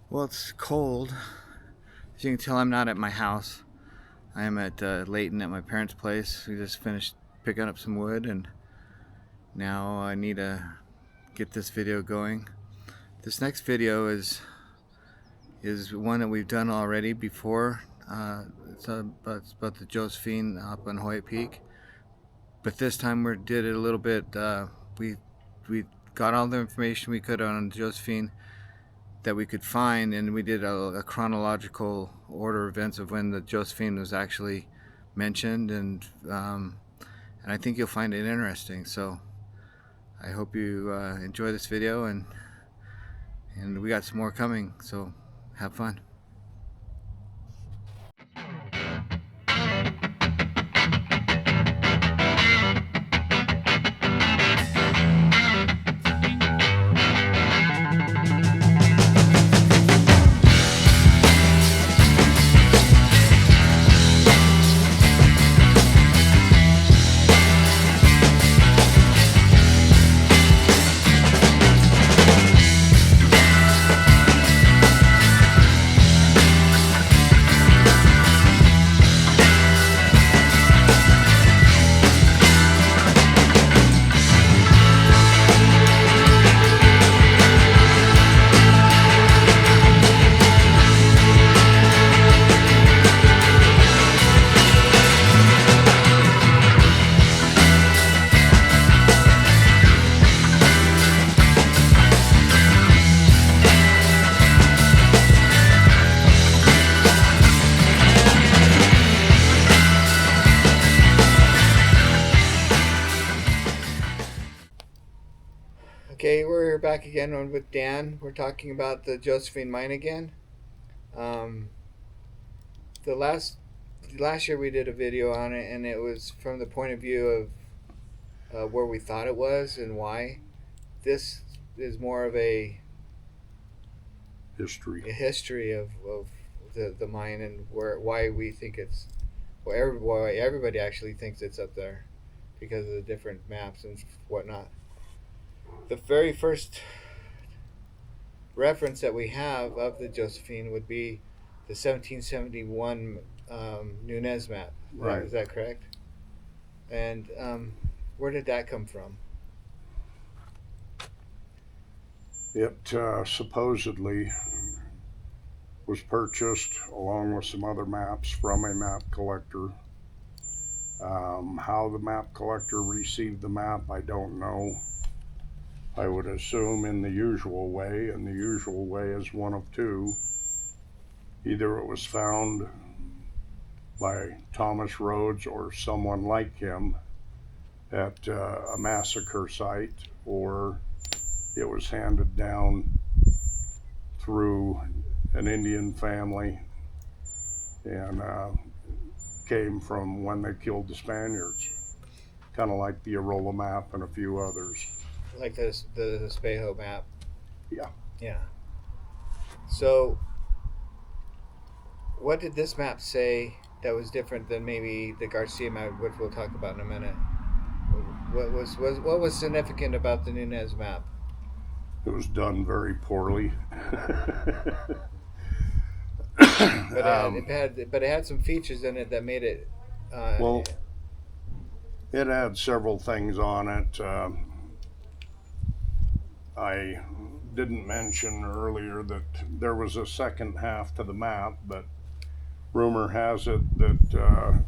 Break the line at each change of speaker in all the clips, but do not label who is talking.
Well, it's cold. As you can tell, I'm not at my house. I am at Layton at my parents' place. We just finished picking up some wood, and now I need to get this video going. This next video is one that we've done already before. It's about the Josephine up on Hoyt Peak, but this time we did it a little bit. We got all the information we could on Josephine that we could find, and we did a chronological order of events of when the Josephine was actually mentioned, and I think you'll find it interesting. So I hope you enjoy this video, and we got some more coming, so have fun. Okay, we're back again with Dan. We're talking about the Josephine Mine again. Um, the last year we did a video on it, and it was from the point of view of where we thought it was and why. This is more of a history of the mine and why we think it's why everybody actually thinks it's up there because of the different maps and whatnot. The very first reference that we have of the Josephine would be the 1771 Nunez map.
Right.
Is that correct? And where did that come from?
It supposedly was purchased along with some other maps from a map collector. How the map collector received the map, I don't know. I would assume in the usual way, and the usual way is one of two. Either it was found by Thomas Rhodes or someone like him at a massacre site, or it was handed down through an Indian family and came from when they killed the Spaniards, kind of like the Arola map and a few others.
Like the Espejo map.
Yeah.
Yeah. So, what did this map say that was different than maybe the Garcia map, which we'll talk about in a minute? What was significant about the Nunez map?
It was done very poorly.
But it had some features in it that made it.
Well, it had several things on it. I didn't mention earlier that there was a second half to the map, but rumor has it that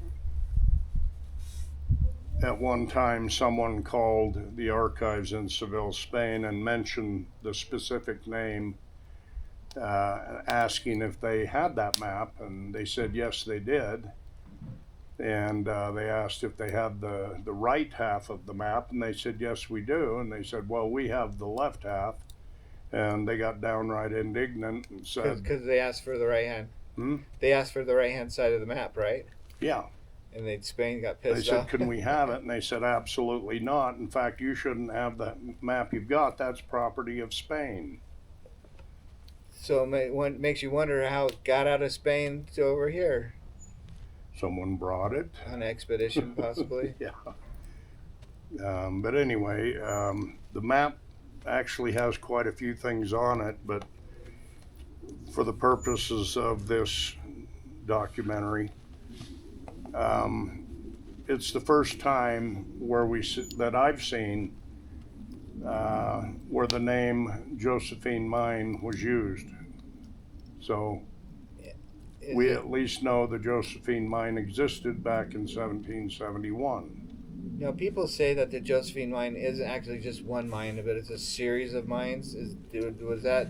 at one time someone called the archives in Seville, Spain, and mentioned the specific name, asking if they had that map, and they said yes, they did. And they asked if they had the right half of the map, and they said yes, we do. And they said, well, we have the left half. And they got downright indignant and said,
because they asked for the right hand. They asked for the right hand side of the map, right?
Yeah.
And Spain got pissed off.
They said, can we have it? And they said, absolutely not. In fact, you shouldn't have that map you've got. That's property of Spain.
So it makes you wonder how it got out of Spain to over here.
Someone brought it.
On an expedition, possibly.
Yeah. But anyway, the map actually has quite a few things on it, but for the purposes of this documentary, um, it's the first time that I've seen where the name Josephine Mine was used. So we at least know the Josephine Mine existed back in 1771.
Now, people say that the Josephine mine isn't actually just one mine, but it's a series of mines. Was that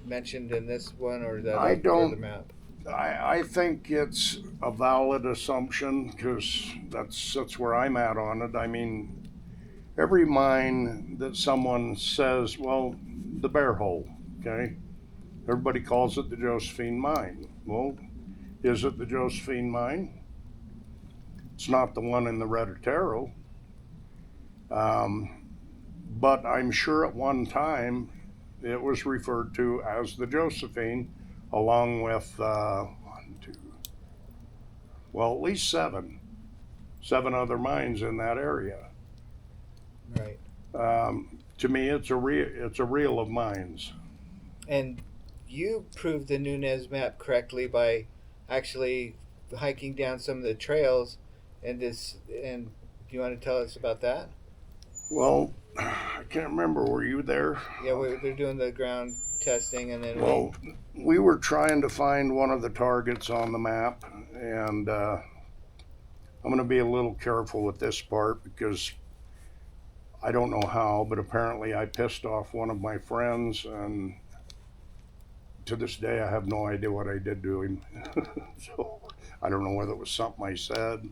mentioned in this one, or is that
I
for the
don't.
map?
I think it's a valid assumption because that's where I'm at on it. I mean, every mine that someone says, well, the Bear Hole, okay, everybody calls it the Josephine Mine. Well, is it the Josephine Mine? It's not the one in the Redotero. Um, but I'm sure at one time it was referred to as the Josephine, along with one, two, well, at least seven other mines in that area.
Right.
To me, it's a reel of mines.
And you proved the Nunez map correctly by actually hiking down some of the trails, and this. And do you want to tell us about that?
Well, I can't remember. Were you there?
Yeah, they're doing the ground testing, and then
Well, we were trying to find one of the targets on the map, and I'm going to be a little careful with this part because I don't know how, but apparently I pissed off one of my friends, and to this day I have no idea what I did to him. So I don't know whether it was something I said.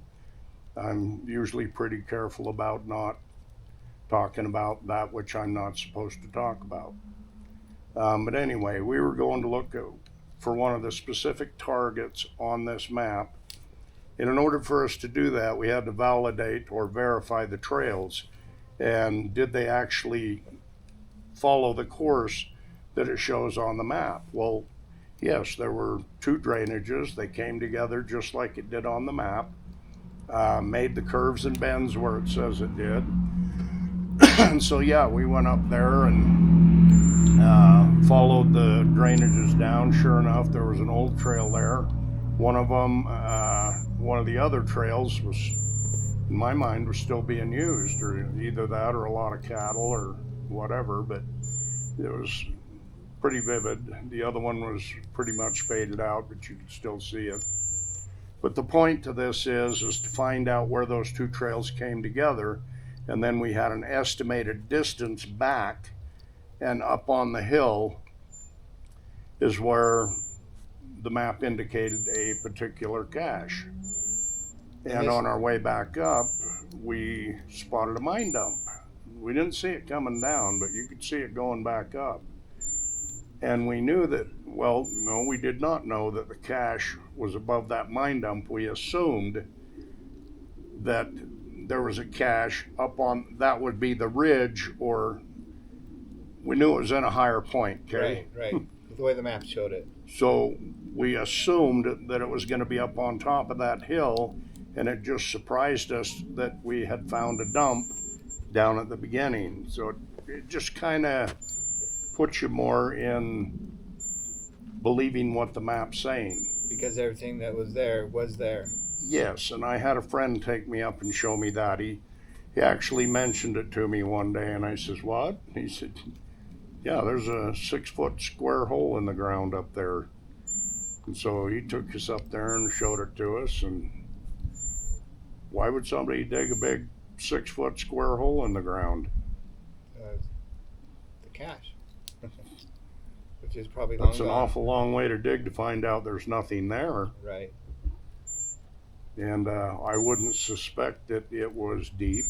I'm usually pretty careful about not talking about that which I'm not supposed to talk about. But anyway, we were going to look for one of the specific targets on this map. And in order for us to do that, we had to validate or verify the trails. And did they actually follow the course that it shows on the map? Well, yes, there were two drainages. They came together just like it did on the map, made the curves and bends where it says it did. And so, yeah, we went up there and followed the drainages down. Sure enough, there was an old trail there. One of them, one of the other trails was, in my mind, was still being used, or either that or a lot of cattle or whatever, but it was pretty vivid. The other one was pretty much faded out, but you could still see it. But the point to this is to find out where those two trails came together, and then we had an estimated distance back, and up on the hill is where the map indicated a particular cache. And on our way back up, we spotted a mine dump. We didn't see it coming down, but you could see it going back up. And we knew that, well, no, we did not know that the cache was above that mine dump. We assumed that there was a cache up on, that would be the ridge, or we knew it was in a higher point, okay?
Right. The way the map showed it.
So we assumed that it was going to be up on top of that hill, and it just surprised us that we had found a dump down at the beginning. So it just kind of puts you more in believing what the map's saying.
Because everything that was there was there.
Yes, and I had a friend take me up and show me that. He actually mentioned it to me one day, and I says, "What?" He said, "Yeah, there's a 6-foot square hole in the ground up there." And so he took us up there and showed it to us. And why would somebody dig a big 6-foot square hole in the ground?
The cache. Which is probably
That's
long
an
gone.
awful long way to dig to find out there's nothing there.
Right.
And I wouldn't suspect that it was deep.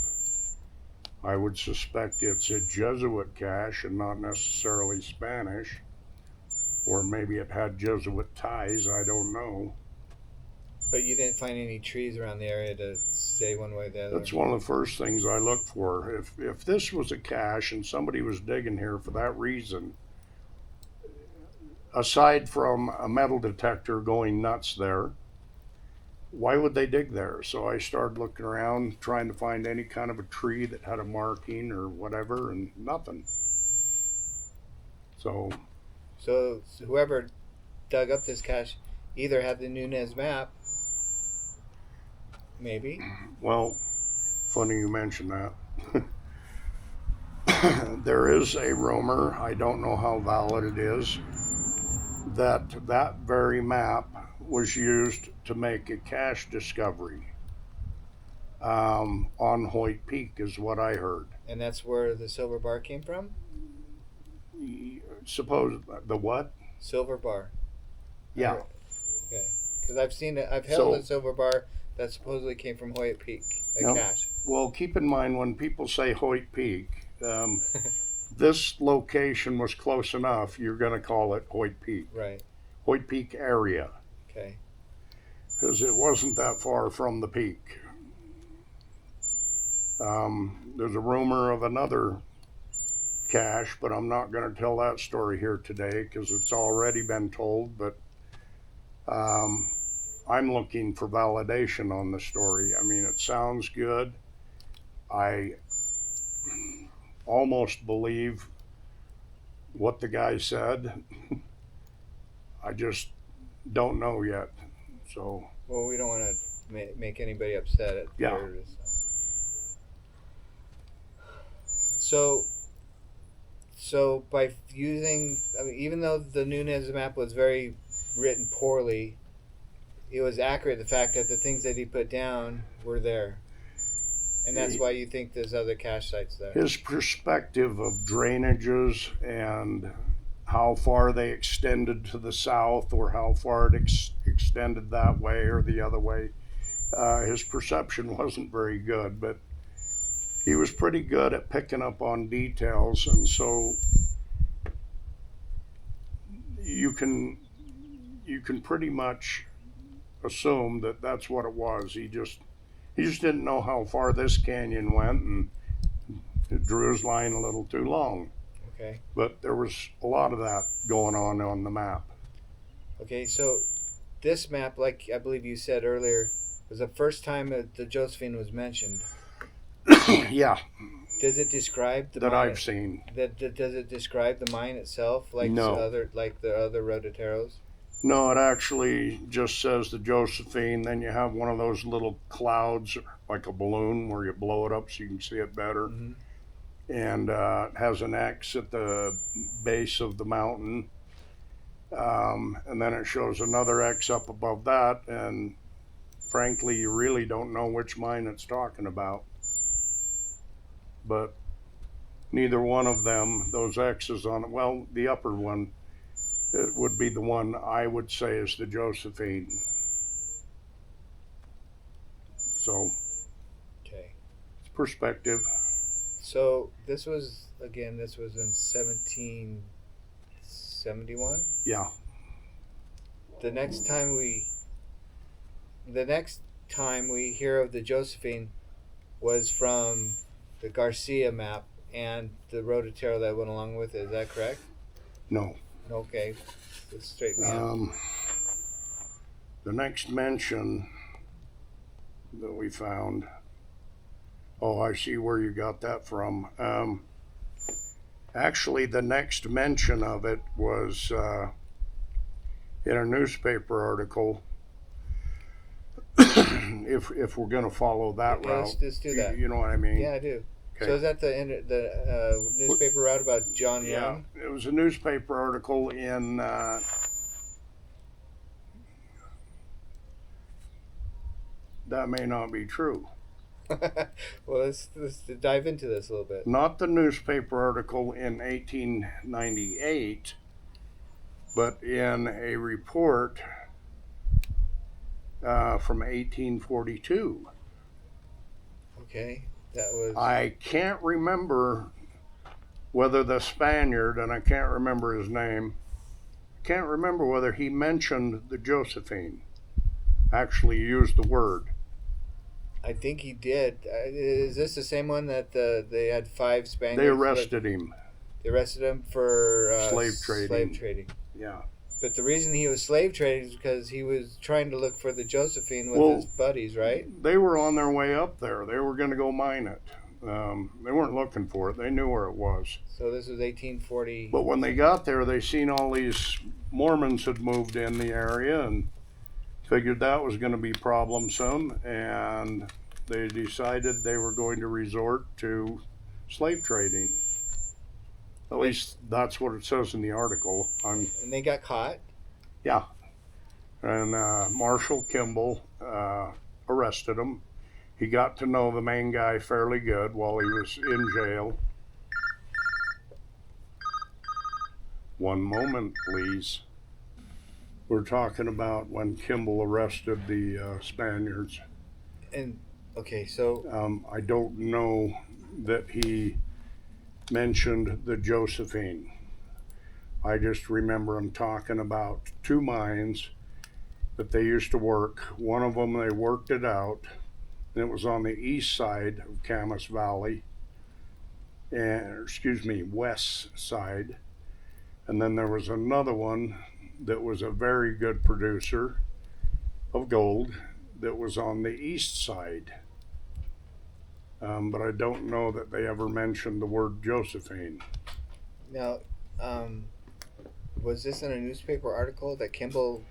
I would suspect it's a Jesuit cache and not necessarily Spanish. Or maybe it had Jesuit ties, I don't know.
But you didn't find any trees around the area to say one way or the other.
That's one of the first things I look for. If this was a cache and somebody was digging here for that reason, aside from a metal detector going nuts there, why would they dig there? So I started looking around, trying to find any kind of a tree that had a marking or whatever, and nothing. So
whoever dug up this cache either had the Nunez map, maybe.
Well, funny you mention that. There is a rumor, I don't know how valid it is, that that very map was used to make a cache discovery on Hoyt Peak, is what I heard.
And that's where the silver bar came from?
Suppose the what?
Silver bar.
Yeah.
Okay. Because I've seen it. I've held a silver bar that supposedly came from Hoyt Peak, a cache.
Well, keep in mind when people say Hoyt Peak, this location was close enough, you're going to call it Hoyt Peak.
Right.
Hoyt Peak area.
Okay.
Because it wasn't that far from the peak. There's a rumor of another cache, but I'm not going to tell that story here today because it's already been told, but I'm looking for validation on the story. I mean, it sounds good. I almost believe what the guy said. I just don't know yet. So.
Well, we don't want to make anybody upset at
Yeah.
So by using, I mean, even though the Nunez map was very written poorly, it was accurate. The fact that the things that he put down were there, and that's why you think there's other cache sites there.
His perspective of drainages and how far they extended to the south or how far it extended that way or the other way, his perception wasn't very good, but he was pretty good at picking up on details, and so you can pretty much assume that that's what it was. He just didn't know how far this canyon went, and it drew his line a little too long.
Okay.
But there was a lot of that going on the map.
Okay, so this map, like I believe you said earlier, was the first time that the Josephine was mentioned.
Yeah.
Does it describe the
that
mine?
I've seen.
Does it describe the mine itself, like
No.
the other rototeros?
No, it actually just says the Josephine. Then you have one of those little clouds, like a balloon, where you blow it up so you can see it better.
Mm-hmm.
And it has an X at the base of the mountain. And then it shows another X up above that. And frankly, you really don't know which mine it's talking about. But neither one of them, those X's on it, well, the upper one, it would be the one I would say is the Josephine. So,
Okay.
it's perspective.
So this was in 1771.
Yeah.
The next time we hear of the Josephine was from the Garcia map and the rototero that went along with it. Is that correct?
No.
Okay. Let's straighten me out.
The next mention that we found. Oh, I see where you got that from. Actually, the next mention of it was in a newspaper article. If we're going to follow that route,
let's do that.
You know what I mean?
Yeah, I do.
Okay.
So is that the newspaper route about John Young?
Yeah, it was a newspaper article in that may not be true.
Well, let's dive into this a little bit.
Not the newspaper article in 1898, but in a report from 1842.
Okay, that was.
I can't remember whether the Spaniard, and I can't remember his name, can't remember whether he mentioned the Josephine, actually used the word.
I think he did. Is this the same one that they had 5 Spaniards?
They arrested him.
They arrested him for
Slave trading.
Slave trading.
Yeah.
But the reason he was slave trading is because he was trying to look for the Josephine with his buddies, right?
They were on their way up there. They were going to go mine it. They weren't looking for it. They knew where it was.
So this was 1840.
But when they got there, they seen all these Mormons had moved in the area and figured that was going to be problemsome, and they decided they were going to resort to slave trading. At least that's what it says in the article.
And they got caught?
Yeah. And Marshall Kimball arrested him. He got to know the main guy fairly good while he was in jail. One moment, please. We're talking about when Kimball arrested the Spaniards.
And, okay, so...
I don't know that he mentioned the Josephine. I just remember him talking about two mines that they used to work. One of them, they worked it out, and it was on the east side of Camas Valley, west side. And then there was another one that was a very good producer of gold that was on the east side. But I don't know that they ever mentioned the word Josephine.
Now, was this in a newspaper article that Kimball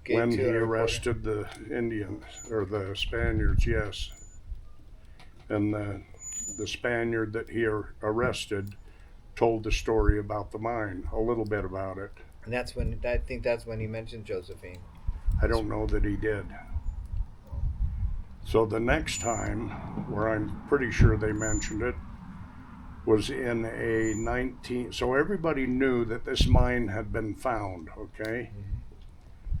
gave
When
to
he
a reporter?
arrested the Indians, or the Spaniards, yes. And the Spaniard that he arrested told the story about the mine, a little bit about it.
And that's when, I think that's when he mentioned Josephine.
I don't know that he did. So the next time, where I'm pretty sure they mentioned it, was in so everybody knew that this mine had been found, okay?
Mm-hmm.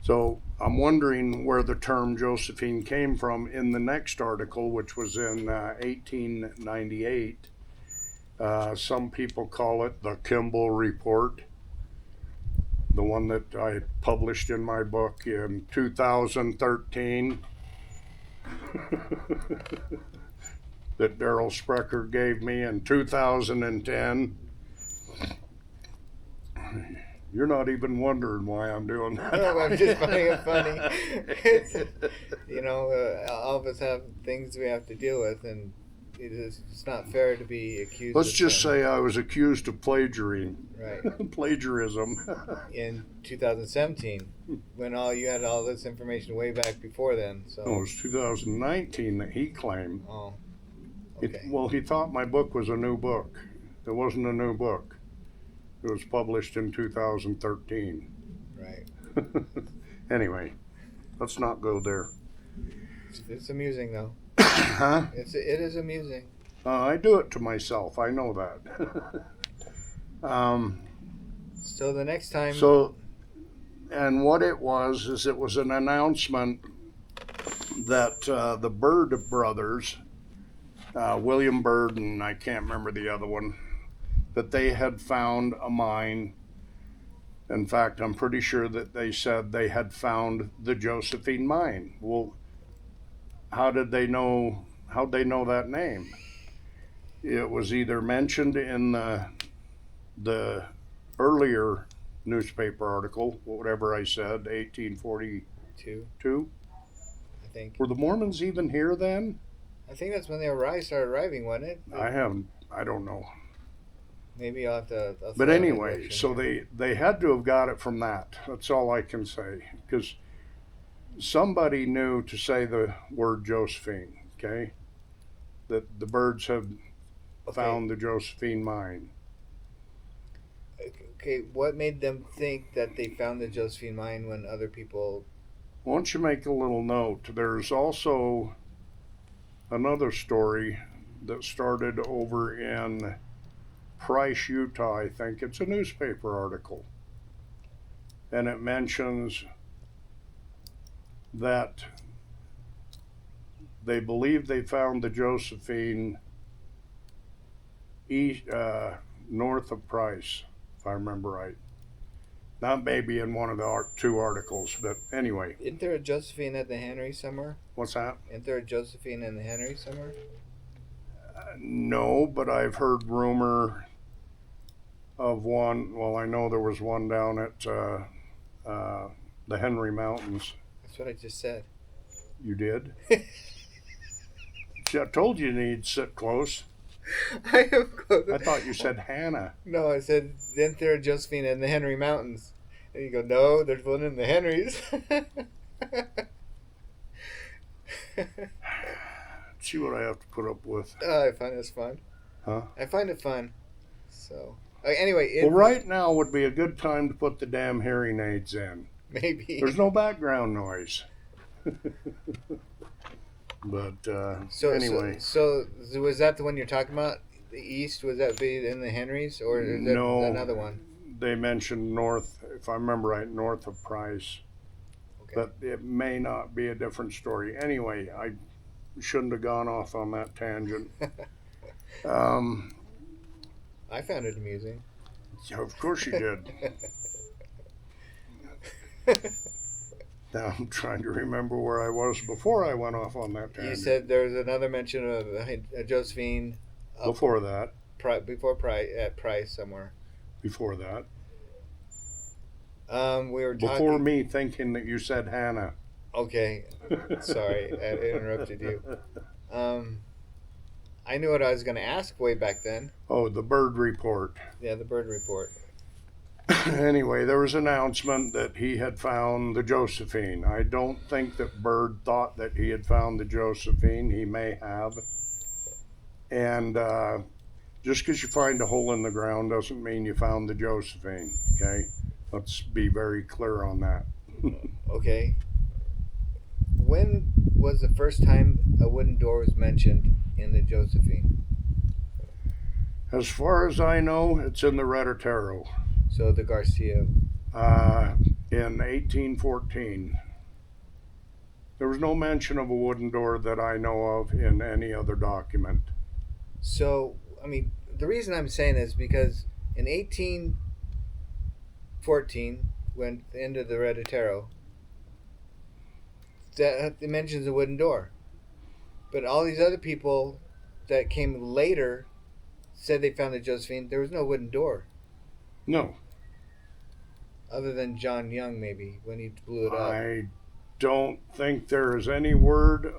So I'm wondering where the term Josephine came from in the next article, which was in 1898. Some people call it the Kimball Report, the one that I published in my book in 2013. That Daryl Sprecher gave me in 2010. You're not even wondering why I'm doing that.
No, I'm just finding it funny. All of us have things we have to deal with, and it's not fair to be accused.
Let's
of
just
something.
say I was accused of plagiarism.
Right.
Plagiarism.
In 2017, when you had all this information way back before then. So.
No, it was 2019 that he claimed.
Oh. Okay.
He thought my book was a new book. It wasn't a new book. It was published in 2013.
Right.
Anyway, let's not go there.
It's amusing, though.
Huh?
It is amusing.
I do it to myself. I know that.
So the next time.
And what it was it was an announcement that the Bird brothers, William Bird and I can't remember the other one, that they had found a mine. In fact, I'm pretty sure that they said they had found the Josephine Mine. Well, how'd they know that name? It was either mentioned in the earlier newspaper article, whatever I said, 1842.
I think.
Were the Mormons even here then?
I think that's when they started arriving, wasn't it?
I don't know.
Maybe I'll have to.
But anyway, so they had to have got it from that. That's all I can say. Because somebody knew to say the word Josephine, okay? That the Birds had found the Josephine Mine.
Okay, what made them think that they found the Josephine Mine when other people...
Why don't you make a little note? There's also another story that started over in Price, Utah, I think. It's a newspaper article. And it mentions that they believe they found the Josephine north of Price, if I remember right. That may be in one of the two articles, but anyway.
Isn't there a Josephine at the Henry somewhere?
What's that?
Isn't there a Josephine in the Henry somewhere?
No, but I've heard rumor of one. Well, I know there was one down at the Henry Mountains.
That's what I just said.
You did? See, I told you you'd sit close.
I am close.
I thought you said Hannah.
No, I said, isn't there a Josephine in the Henry Mountains? And you go, no, there's one in the Henrys.
See what I have to put up with.
I find this fun.
Huh?
I find it fun. So, anyway,
Well, right now would be a good time to put the damn hearing aids in.
maybe.
There's no background noise. But anyway.
So was that the one you're talking about? The east, would that be in the Henrys, or is that
No.
another one?
They mentioned north, if I remember right, north of Price.
Okay.
But it may not be a different story. Anyway, I shouldn't have gone off on that tangent.
I found it amusing.
Yeah, of course you did. Now I'm trying to remember where I was before I went off on that tangent.
You said there was another mention of Josephine
Before that.
before Price, at Price somewhere.
Before that.
We were talking.
Before me thinking that you said Hannah.
Okay, sorry, I interrupted you. I knew what I was going to ask way back then.
Oh, the bird report.
Yeah, the bird report.
Anyway, there was an announcement that he had found the Josephine. I don't think that Bird thought that he had found the Josephine. He may have. And just because you find a hole in the ground doesn't mean you found the Josephine, okay? Let's be very clear on that.
Okay. When was the first time a wooden door was mentioned in the Josephine?
As far as I know, it's in the Retortero.
So the Garcia.
In 1814. There was no mention of a wooden door that I know of in any other document.
So, I mean, the reason I'm saying this is because in 1814, when the end of the Retortero, that it mentions a wooden door. But all these other people that came later said they found the Josephine. There was no wooden door.
No.
Other than John Young, maybe, when he blew it up.
I don't think there is any word.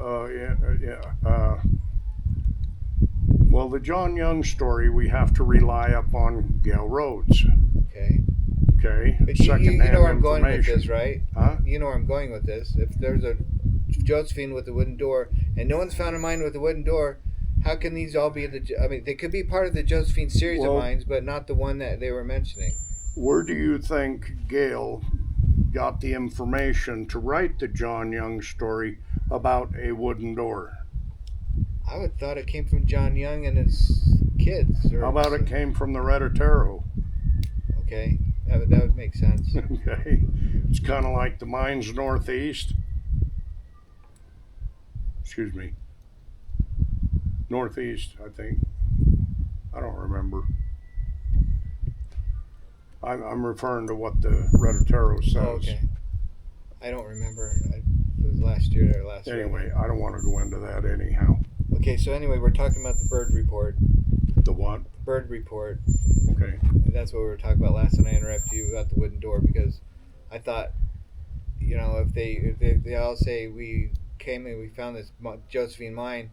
Well, the John Young story, we have to rely upon Gail Rhodes.
Okay.
Okay.
But you know where I'm going with this, right?
Huh?
You know where I'm going with this. If there's a Josephine with a wooden door, and no one's found a mine with a wooden door, how can these all be I mean, they could be part of the Josephine series of mines, but not the one that they were mentioning.
Where do you think Gail got the information to write the John Young story about a wooden door?
I would have thought it came from John Young and his kids.
How about it came from the Retortero?
Okay, that would make sense.
Okay, it's kind of like the mines northeast. Excuse me. Northeast, I think. I don't remember. I'm referring to what the Retortero says.
Oh, okay. I don't remember. It was last year or last year.
Anyway, I don't want to go into that anyhow.
Okay, so anyway, we're talking about the bird report.
The what?
The bird report.
Okay.
And that's what we were talking about last, and I interrupted you about the wooden door because I thought, you know, if they all say we came and we found this Josephine mine,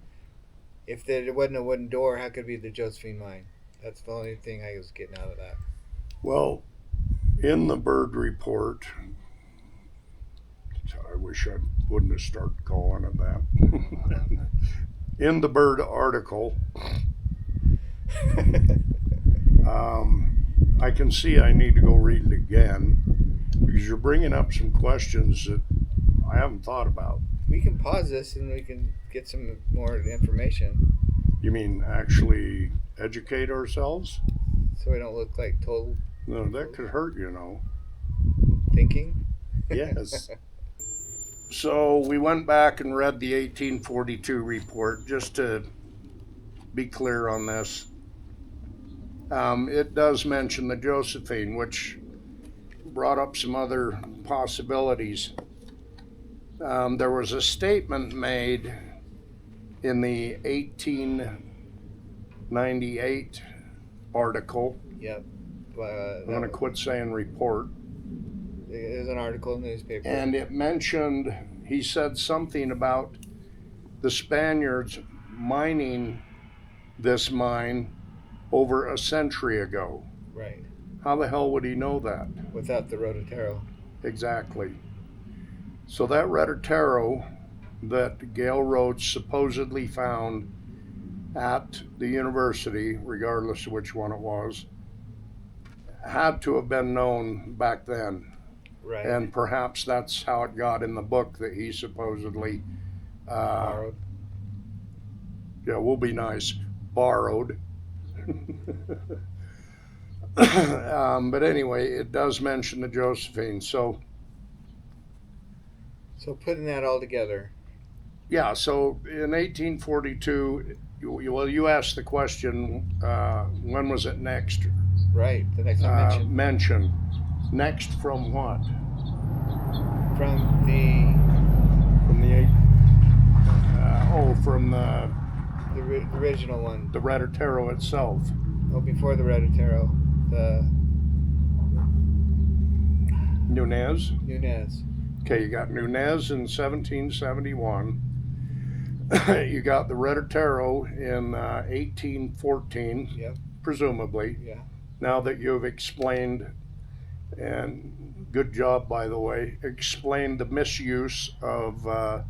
if there wasn't a wooden door, how could it be the Josephine mine? That's the only thing I was getting out of that.
Well, in the bird report, I wish I wouldn't have started calling it that. In the bird article, I can see I need to go read it again because you're bringing up some questions that I haven't thought about.
We can pause this and we can get some more information.
You mean actually educate ourselves?
So we don't look like total
No, that could hurt, you know.
thinking?
Yes. So we went back and read the 1842 report just to be clear on this. It does mention the Josephine, which brought up some other possibilities. There was a statement made in the 1898 article.
Yep.
I'm going to quit saying report.
There's an article in the newspaper.
And it mentioned, he said something about the Spaniards mining this mine over a century ago.
Right.
How the hell would he know that?
without the Rototaro.
Exactly. So that Rototaro that Gail Rhodes supposedly found at the university, regardless of which one it was, had to have been known back then.
Right.
And perhaps that's how it got in the book that he supposedly,
Borrowed.
yeah, we'll be nice, borrowed. But anyway, it does mention the Josephine. So
putting that all together.
yeah, so in 1842, you asked the question, when was it next
Right. The next one
mentioned? Next from what?
From the
From
the original one.
the Rototaro itself.
Oh, before the Rototaro, the
Nunez.
Nunez.
Okay, you got Nunez in 1771. You got the Rototaro in 1814,
Yep.
presumably.
Yeah.
Now that you've explained, and good job, by the way, explained the misuse of,
Roman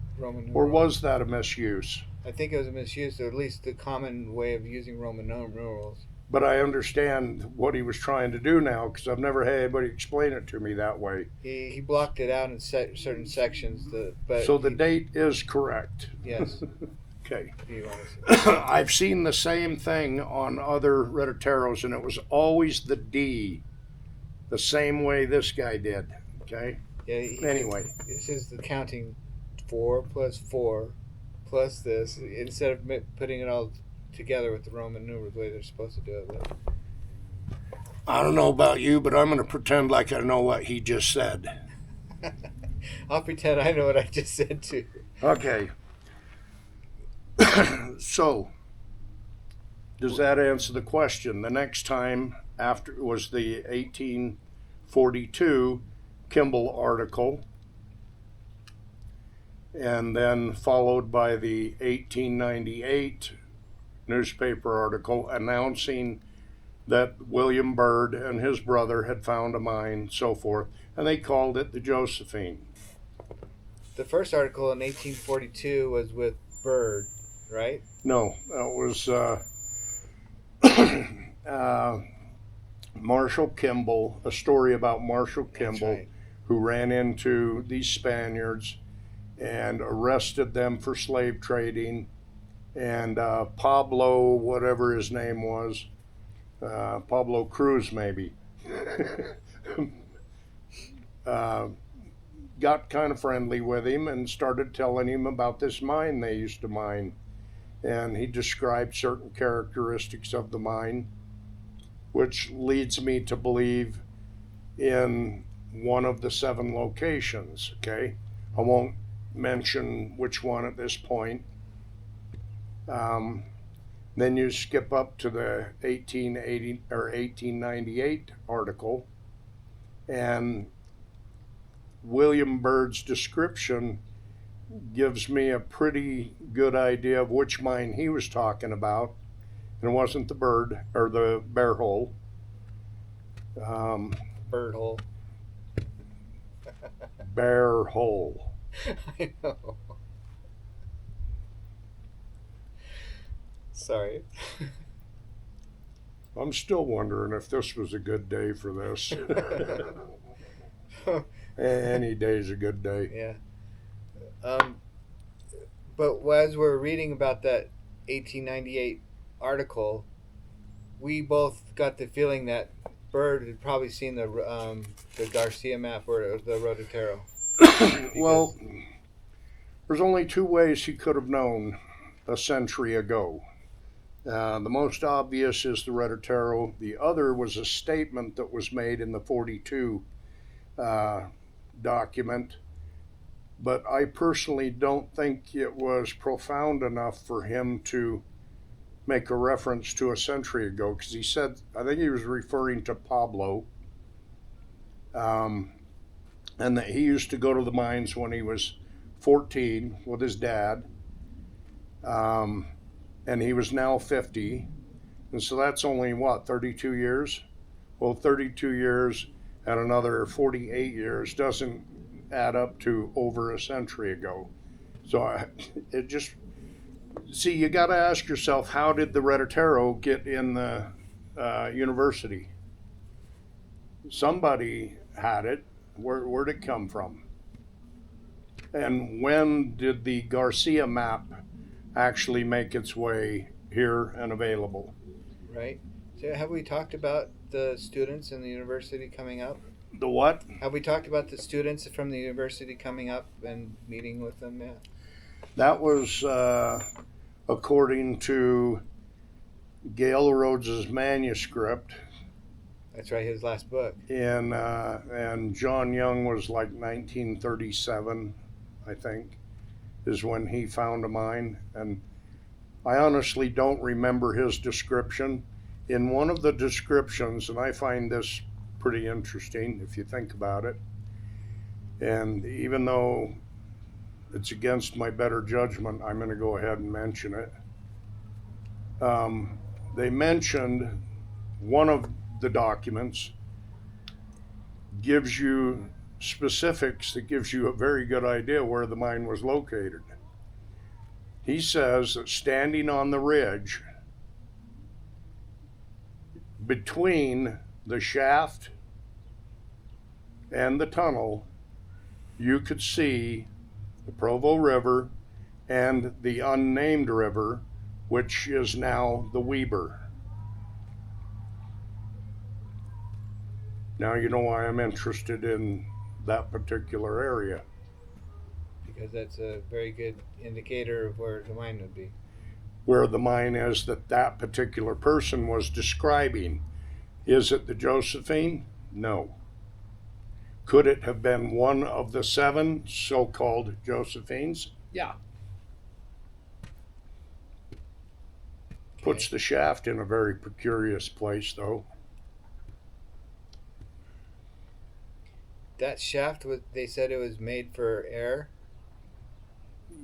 numerals.
or was that a misuse?
I think it was a misuse, or at least the common way of using Roman numerals.
But I understand what he was trying to do now, because I've never had anybody explain it to me that way.
He blocked it out in certain sections.
So the date is correct.
Yes.
Okay.
If you want to see.
I've seen the same thing on other Rototaros, and it was always the D, the same way this guy did. Okay.
Yeah.
Anyway,
This is the counting 4 plus 4 plus this, instead of putting it all together with the Roman numerals the way they're supposed to do it with.
I don't know about you, but I'm going to pretend like I know what he just said.
I'll pretend I know what I just said too.
Okay. So, does that answer the question? The next time after was the 1842 Kimball article, and then followed by the 1898 newspaper article announcing that William Byrd and his brother had found a mine, so forth, and they called it the Josephine.
The first article in 1842 was with Byrd, right?
No, that was Marshall Kimball, a story about Marshall Kimball,
right.
who ran into these Spaniards and arrested them for slave trading. And Pablo, whatever his name was, Pablo Cruz maybe, got kind of friendly with him and started telling him about this mine they used to mine. And he described certain characteristics of the mine, which leads me to believe in one of the 7 locations, okay? I won't mention which one at this point. Then you skip up to the 1880 or 1898 article, and William Byrd's description gives me a pretty good idea of which mine he was talking about, and it wasn't the Bird or the Bear Hole.
Bird hole.
Bear Hole.
I know. Sorry.
I'm still wondering if this was a good day for this. Any day's a good day.
Yeah. But as we're reading about that 1898 article, we both got the feeling that Byrd had probably seen the Garcia map or the Rototaro.
Well, there's only 2 ways he could have known a century ago. The most obvious is the Rototaro. The other was a statement that was made in the 42 document, but I personally don't think it was profound enough for him to make a reference to a century ago, because he said, I think he was referring to Pablo, and that he used to go to the mines when he was 14 with his dad, and he was now 50, and so that's only, 32 years? Well, 32 years and another 48 years doesn't add up to over a century ago. So it just, see, you got to ask yourself, how did the Redotero get in the university? Somebody had it. Where'd it come from? And when did the Garcia map actually make its way here and available?
Right. So have we talked about the students in the university coming up?
The what?
Have we talked about the students from the university coming up and meeting with them yet?
That was according to Gale Rhodes's manuscript.
That's right, his last book.
And John Young was like 1937, I think, is when he found a mine. And I honestly don't remember his description. In one of the descriptions, and I find this pretty interesting if you think about it, and even though it's against my better judgment, I'm going to go ahead and mention it. They mentioned one of the documents gives you specifics that gives you a very good idea where the mine was located. He says that standing on the ridge between the shaft and the tunnel, you could see the Provo River and the unnamed river, which is now the Weber. Now you know why I'm interested in that particular area.
Because that's a very good indicator of where the mine would be.
Where the mine is that that particular person was describing. Is it the Josephine? No. Could it have been one of the 7 so-called Josephines? Yeah.
Okay.
Puts the shaft in a very precarious place, though.
That shaft, they said it was made for air?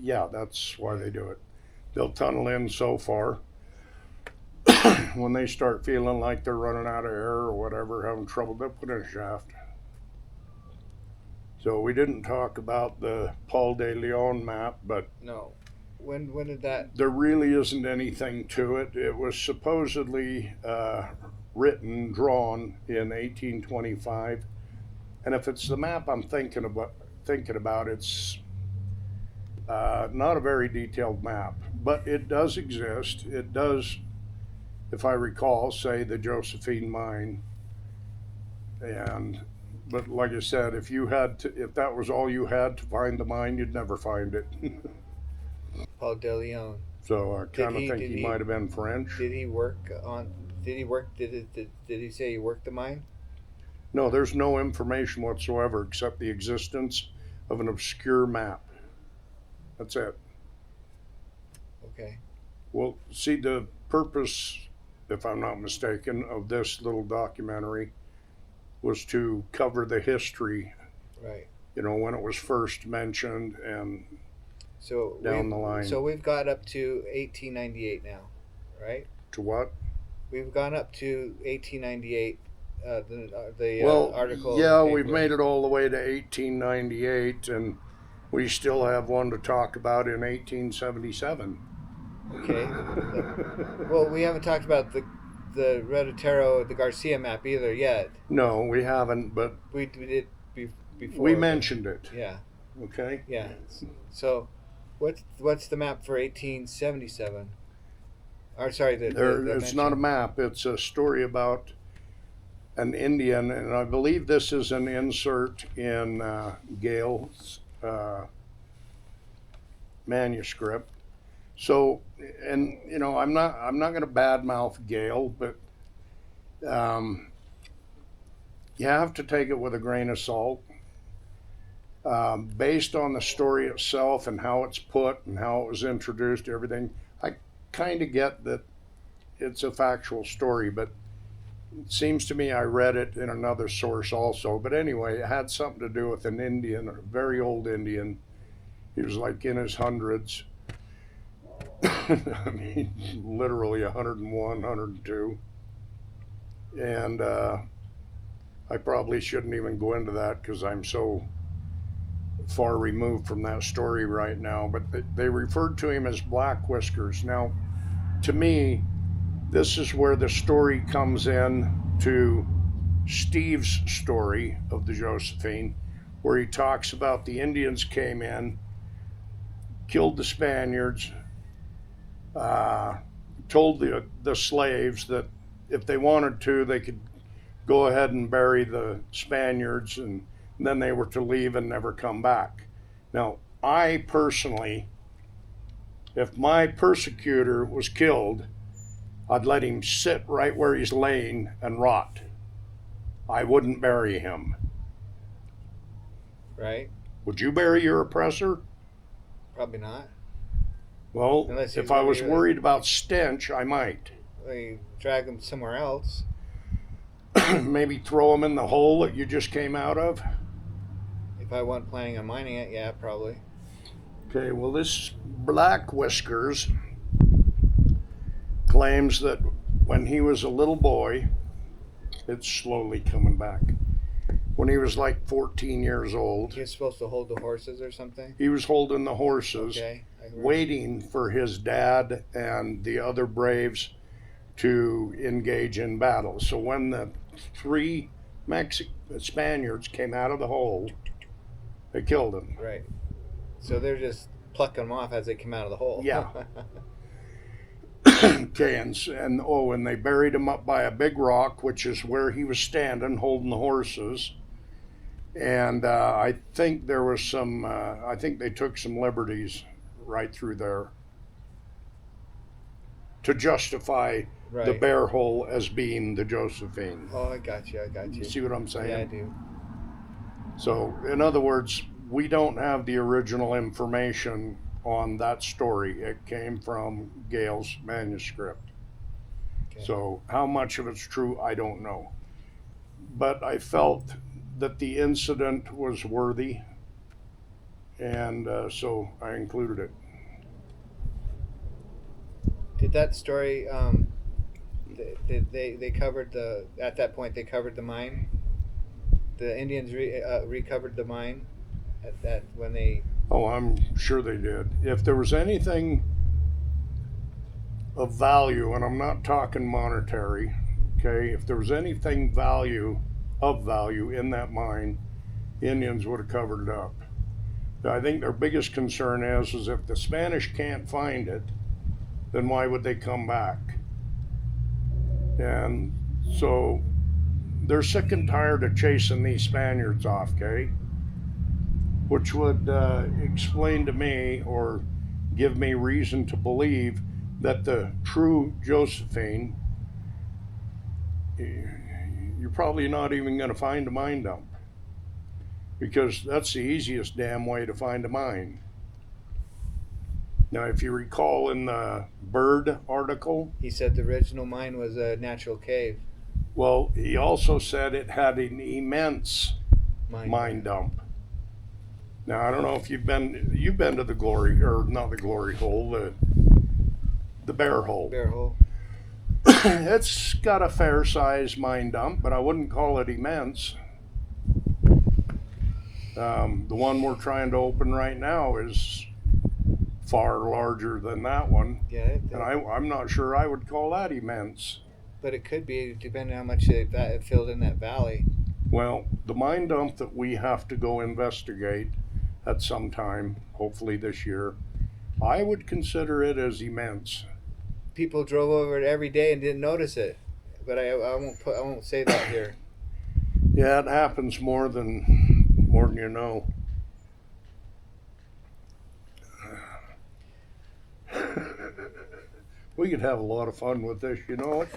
Yeah, that's why they do it. They'll tunnel in so far. When they start feeling like they're running out of air or whatever, having trouble, they'll put in a shaft. So we didn't talk about the Paul de Leon map, but
No. When did that?
there really isn't anything to it. It was supposedly written, drawn in 1825, and if it's the map I'm thinking about, it's not a very detailed map, but it does exist. It does, if I recall, say the Josephine Mine. But like I said, if that was all you had to find the mine, you'd never find it.
Paul de Leon.
So I kind of think
did
he
he-
might have been French.
Did he work on? Did he work? Did he say he worked the mine?
No, there's no information whatsoever except the existence of an obscure map. That's it.
Okay.
Well, see, the purpose, if I'm not mistaken, of this little documentary was to cover the history,
Right.
when it was first mentioned and
So
down the line.
So we've got up to 1898 now, right?
To what?
We've gone up to 1898. The
Well,
article.
yeah,
paper.
we've made it all the way to 1898, and we still have one to talk about in 1877.
Okay. Well, we haven't talked about the Redotero, the Garcia map either yet.
No, we haven't, but
We did before.
we mentioned it.
Yeah.
Okay.
Yeah. So, what's the map for 1877? Or sorry,
It's not a map. It's a story about an Indian, and I believe this is an insert in Gale's manuscript. So, and I'm not going to badmouth Gale, but you have to take it with a grain of salt. Based on the story itself and how it's put and how it was introduced, everything, I kind of get that it's a factual story, but it seems to me I read it in another source also. But anyway, it had something to do with an Indian, a very old Indian. He was like in his hundreds. I mean, literally 101, 102. And I probably shouldn't even go into that because I'm so far removed from that story right now. But they referred to him as Black Whiskers. Now, to me, this is where the story comes in to Steve's story of the Josephine, where he talks about the Indians came in, killed the Spaniards, uh, told the slaves that if they wanted to, they could go ahead and bury the Spaniards, and then they were to leave and never come back. Now, I personally, if my persecutor was killed, I'd let him sit right where he's laying and rot. I wouldn't bury him.
Right?
Would you bury your oppressor?
Probably not.
Well,
Unless
if I was worried about stench, I might.
You drag them somewhere else.
Maybe throw him in the hole that you just came out of.
If I wasn't planning on mining it, yeah, probably.
Okay, well, this Black Whiskers claims that when he was a little boy, it's slowly coming back. When he was like 14 years old,
He was supposed to hold the horses or something?
he was holding the horses,
Okay.
waiting for his dad and the other braves to engage in battle. So when the three Spaniards came out of the hole, they killed him.
Right. So they're just plucking them off as they come out of the hole.
Yeah. Okay, and they buried him up by a big rock, which is where he was standing holding the horses. And I think there was some, I think they took some liberties right through there to justify
Right.
the bear hole as being the Josephine.
Oh, I got you.
You see what I'm saying?
Yeah, I do.
So, in other words, we don't have the original information on that story. It came from Gale's manuscript.
Okay.
So, how much of it's true, I don't know. But I felt that the incident was worthy, and so I included it.
Did that story? They covered the at that point they covered the mine. The Indians recovered the mine at that when they.
Oh, I'm sure they did. If there was anything of value, and I'm not talking monetary, okay, if there was anything of value in that mine, the Indians would have covered it up. I think their biggest concern is if the Spanish can't find it, then why would they come back? And so they're sick and tired of chasing these Spaniards off, okay? Which would explain to me or give me reason to believe that the true Josephine, you're probably not even going to find a mine dump, because that's the easiest damn way to find a mine. Now, if you recall in the Bird article,
He said the original mine was a natural cave
well, he also said it had an immense mine dump. Now, I don't know if you've been to the glory, or not the glory hole, the bear hole.
Bear hole.
It's got a fair size mine dump, but I wouldn't call it immense. The one we're trying to open right now is far larger than that one,
Yeah.
and I'm not sure I would call that immense.
But it could be depending on how much it filled in that valley.
Well, the mine dump that we have to go investigate at some time, hopefully this year, I would consider it as immense.
People drove over it every day and didn't notice it, but I won't say that here.
Yeah, it happens more than you know. We could have a lot of fun with this, you know it.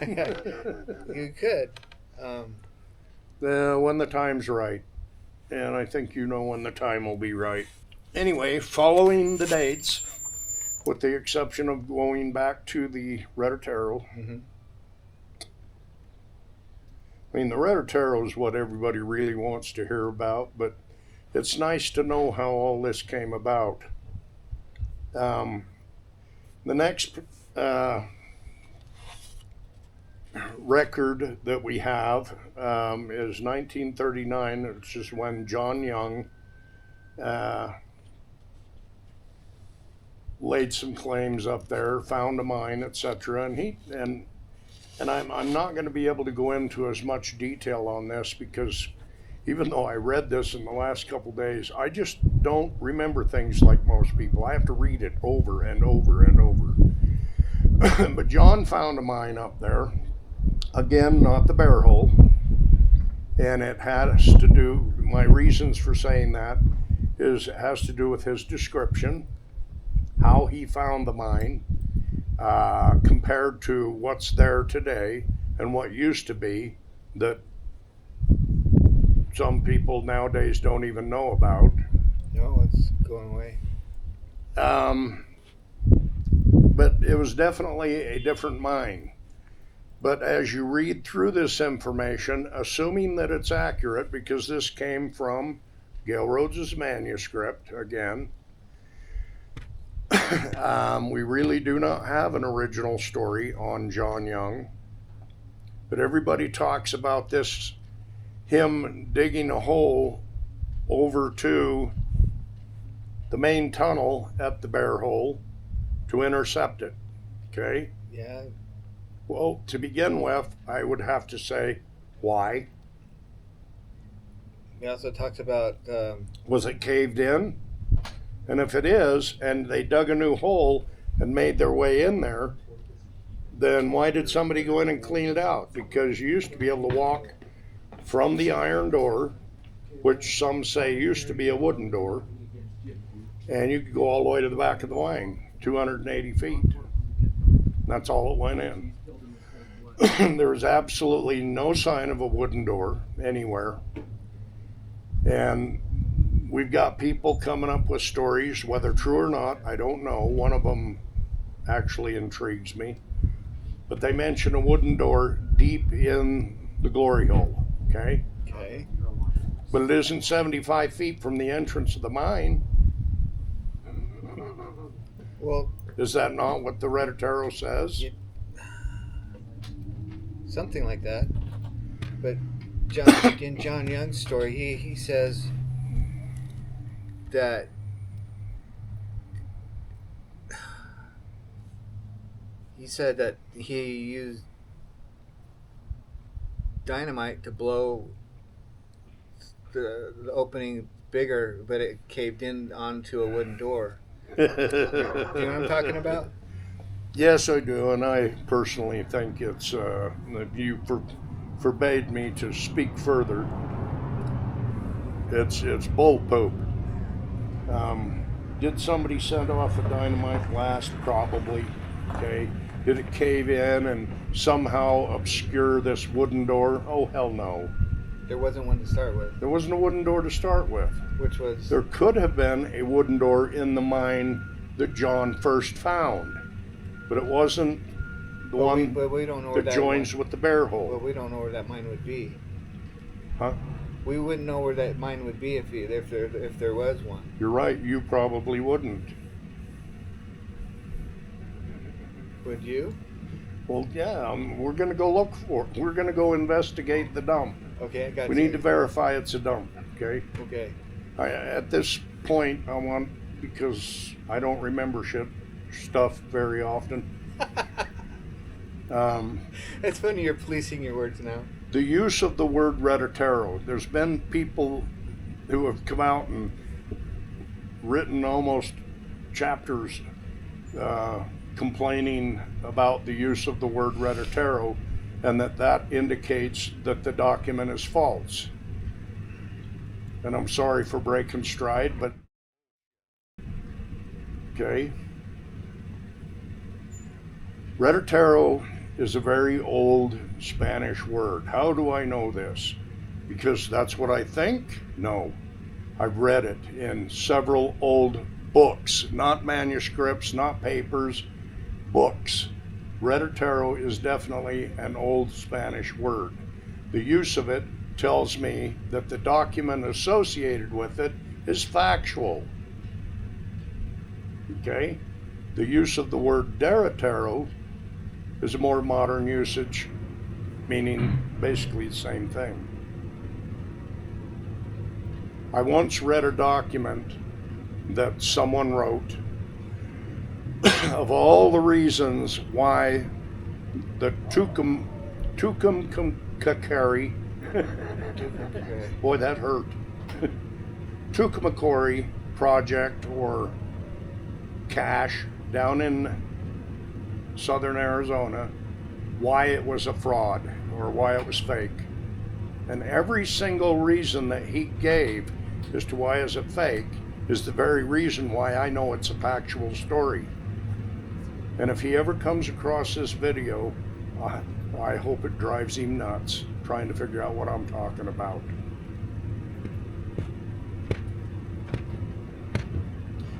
You could.
When the time's right. And I think you know when the time will be right. Anyway, following the dates, with the exception of going back to the Redotero.
Mm-hmm.
I mean, the Redotero is what everybody really wants to hear about, but it's nice to know how all this came about. The next record that we have is 1939, which is when John Young laid some claims up there, found a mine, etc. And I'm not going to be able to go into as much detail on this because even though I read this in the last couple days, I just don't remember things like most people. I have to read it over and over and over. But John found a mine up there. Again, not the bear hole. And it has to do, my reasons for saying that is it has to do with his description, how he found the mine, compared to what's there today and what used to be that some people nowadays don't even know about.
No, it's going away.
But it was definitely a different mine. But as you read through this information, assuming that it's accurate, because this came from Gail Rhodes's manuscript again, we really do not have an original story on John Young. But everybody talks about this, him digging a hole over to the main tunnel at the bear hole to intercept it. Okay?
Yeah.
Well, to begin with, I would have to say, why?
He also talks about
Was it caved in? And if it is, and they dug a new hole and made their way in there, then why did somebody go in and clean it out? Because you used to be able to walk from the iron door, which some say used to be a wooden door, and you could go all the way to the back of the mine, 280 feet. That's all it went in. There was absolutely no sign of a wooden door anywhere. And we've got people coming up with stories, whether true or not, I don't know. One of them actually intrigues me. But they mention a wooden door deep in the glory hole, okay?
okay.
But it isn't 75 feet from the entrance of the mine.
Well,
Is that not what the Reditero says?
Yeah. Something like that. But in John Young's story, he says that he said that he used dynamite to blow the opening bigger, but it caved in onto a wooden door. Do you know what I'm talking about?
Yes, I do, and I personally think it's that you forbade me to speak further. It's bull poop. Did somebody send off a dynamite blast? Probably. Okay. Did it cave in and somehow obscure this wooden door? Oh, hell no.
There wasn't one to start with.
There wasn't a wooden door to start with.
Which was?
There could have been a wooden door in the mine that John first found, but it wasn't the one
but we don't know where
that joins with the bear hole.
But we don't know where that mine would be.
Huh?
We wouldn't know where that mine would be if there was one.
You're right. You probably wouldn't.
Would you?
Well, yeah. We're going to go look for it. We're going to go investigate the dump.
Okay, I got
We
you.
need to verify it's a dump. Okay.
Okay.
At this point, I want, because I don't remember stuff very often.
It's funny you're policing your words now.
The use of the word Reditero. There's been people who have come out and written almost chapters complaining about the use of the word Reditero, and that indicates that the document is false. And I'm sorry for breaking stride, but okay. Reditero is a very old Spanish word. How do I know this? Because that's what I think? No. I've read it in several old books, not manuscripts, not papers, books. Reditero is definitely an old Spanish word. The use of it tells me that the document associated with it is factual. Okay? The use of the word Deretero is a more modern usage meaning basically the same thing. I once read a document that someone wrote of all the reasons why the Tucumcari, boy that hurt, Tucumcari project or cache down in southern Arizona, why it was a fraud or why it was fake. And every single reason that he gave as to why is it fake is the very reason why I know it's a factual story. And if he ever comes across this video, I hope it drives him nuts trying to figure out what I'm talking about.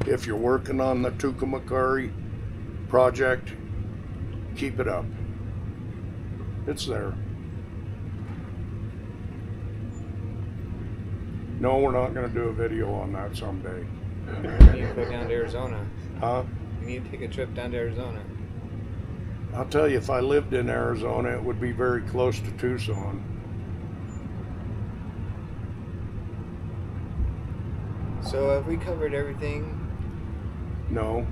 If you're working on the Tucumcari project, keep it up. It's there. No, we're not going to do a video on that someday.
You need to go down to Arizona.
Huh?
You need to take a trip down to Arizona.
I'll tell you, if I lived in Arizona, it would be very close to Tucson.
So have we covered everything?
No,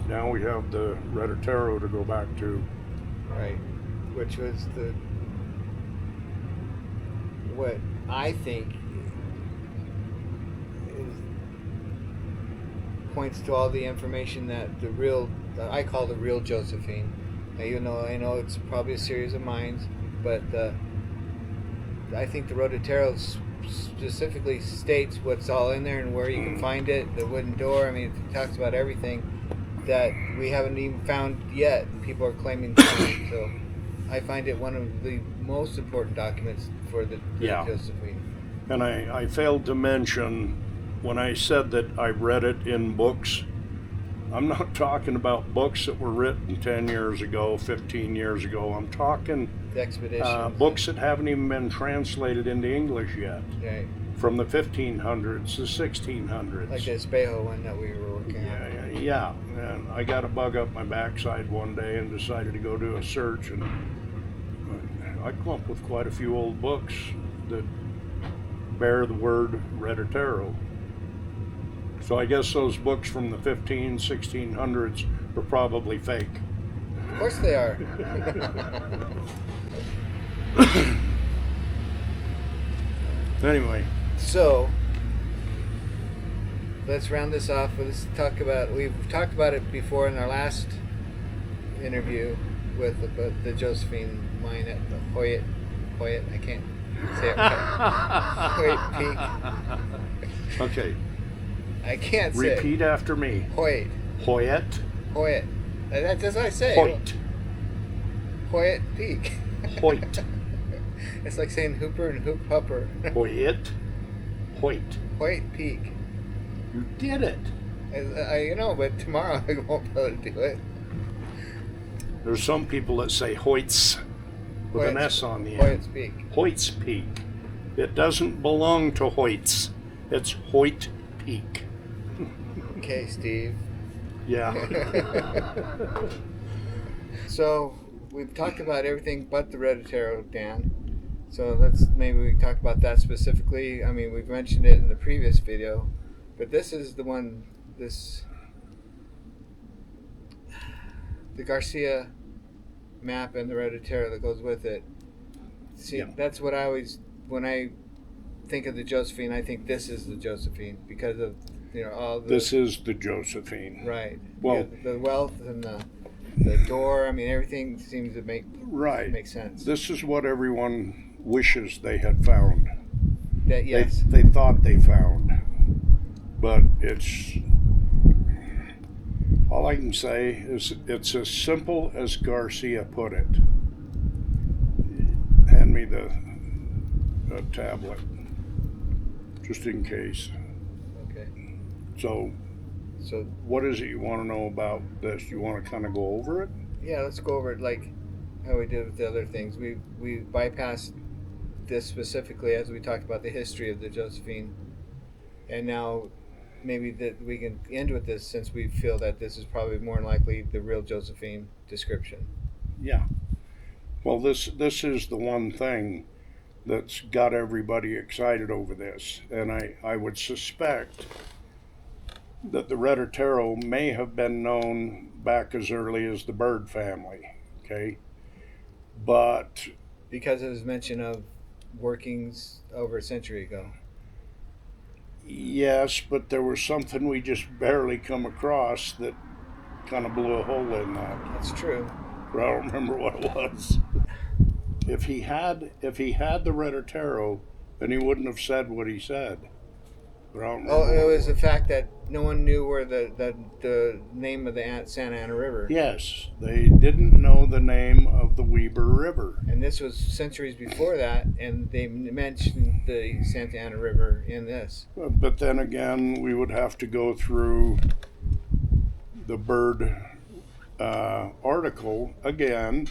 now we have the Redotero to go back to.
Right. Which was what I think points to all the information that I call the real Josephine. Now, even though I know it's probably a series of mines, but I think the Redotero specifically states what's all in there and where you can find it. The wooden door. I mean, it talks about everything that we haven't even found yet, and people are claiming to find. So I find it one of the most important documents for the Josephine.
And I failed to mention, when I said that I read it in books, I'm not talking about books that were written 10 years ago, 15 years ago. I'm talking
The expeditions.
books that haven't even been translated into English yet.
Right.
From the 1500s, the 1600s.
Like the Espejo one that we were working on.
Yeah. And I got a bug up my backside one day and decided to go do a search, and I come up with quite a few old books that bear the word Redotero. So I guess those books from the 1600s are probably fake.
Of course they are.
Anyway.
So, let's round this off. We've talked about it before in our last interview with the Josephine Mine at the Hoyt, I can't say it right. Hoyt Peak.
Okay.
I can't say
Repeat after me.
Hoyt.
Hoyt.
That's what I say.
Hoyt.
Hoyt Peak.
Hoyt.
It's like saying Hooper and Hoop Hupper.
Hoyt.
Hoyt Peak.
You did it.
But tomorrow I won't be able to do it.
There's some people that say Hoyts with an S on the end.
Hoyt's Peak.
Hoyt's Peak. It doesn't belong to Hoyts. It's Hoyt Peak.
Okay, Steve.
Yeah.
So we've talked about everything but the Redotero, Dan. So maybe we talk about that specifically. I mean, we've mentioned it in the previous video, but this is the one. The Garcia map and the Redotero that goes with it. See, That's what I always, when I think of the Josephine, I think this is the Josephine because of all the.
This is the Josephine.
Right.
Well,
the wealth and the door. I mean, everything seems to make sense.
This is what everyone wishes they had found.
Yes.
They thought they found, but it's. All I can say is it's as simple as Garcia put it. Hand me the tablet, just in case.
Okay.
So what is it you want to know about this? You want to kind of go over it?
Yeah, let's go over it like how we did with the other things. We bypassed this specifically as we talked about the history of the Josephine, and now maybe that we can end with this since we feel that this is probably more than likely the real Josephine description.
Yeah. Well, this is the one thing that's got everybody excited over this, and I would suspect that the red Otero may have been known back as early as the bird family. Okay, but
Because it was mention of workings over a century ago.
yes, but there was something we just barely come across that kind of blew a hole in that.
That's true.
But I don't remember what it was. If he had the red Otero, then he wouldn't have said what he said. But I don't remember.
Oh, it
what
was the fact that no one knew where the name of the Santa Ana River.
Yes, they didn't know the name of the Weber River.
And this was centuries before that, and they mentioned the Santa Ana River in this.
But then again, we would have to go through the bird article again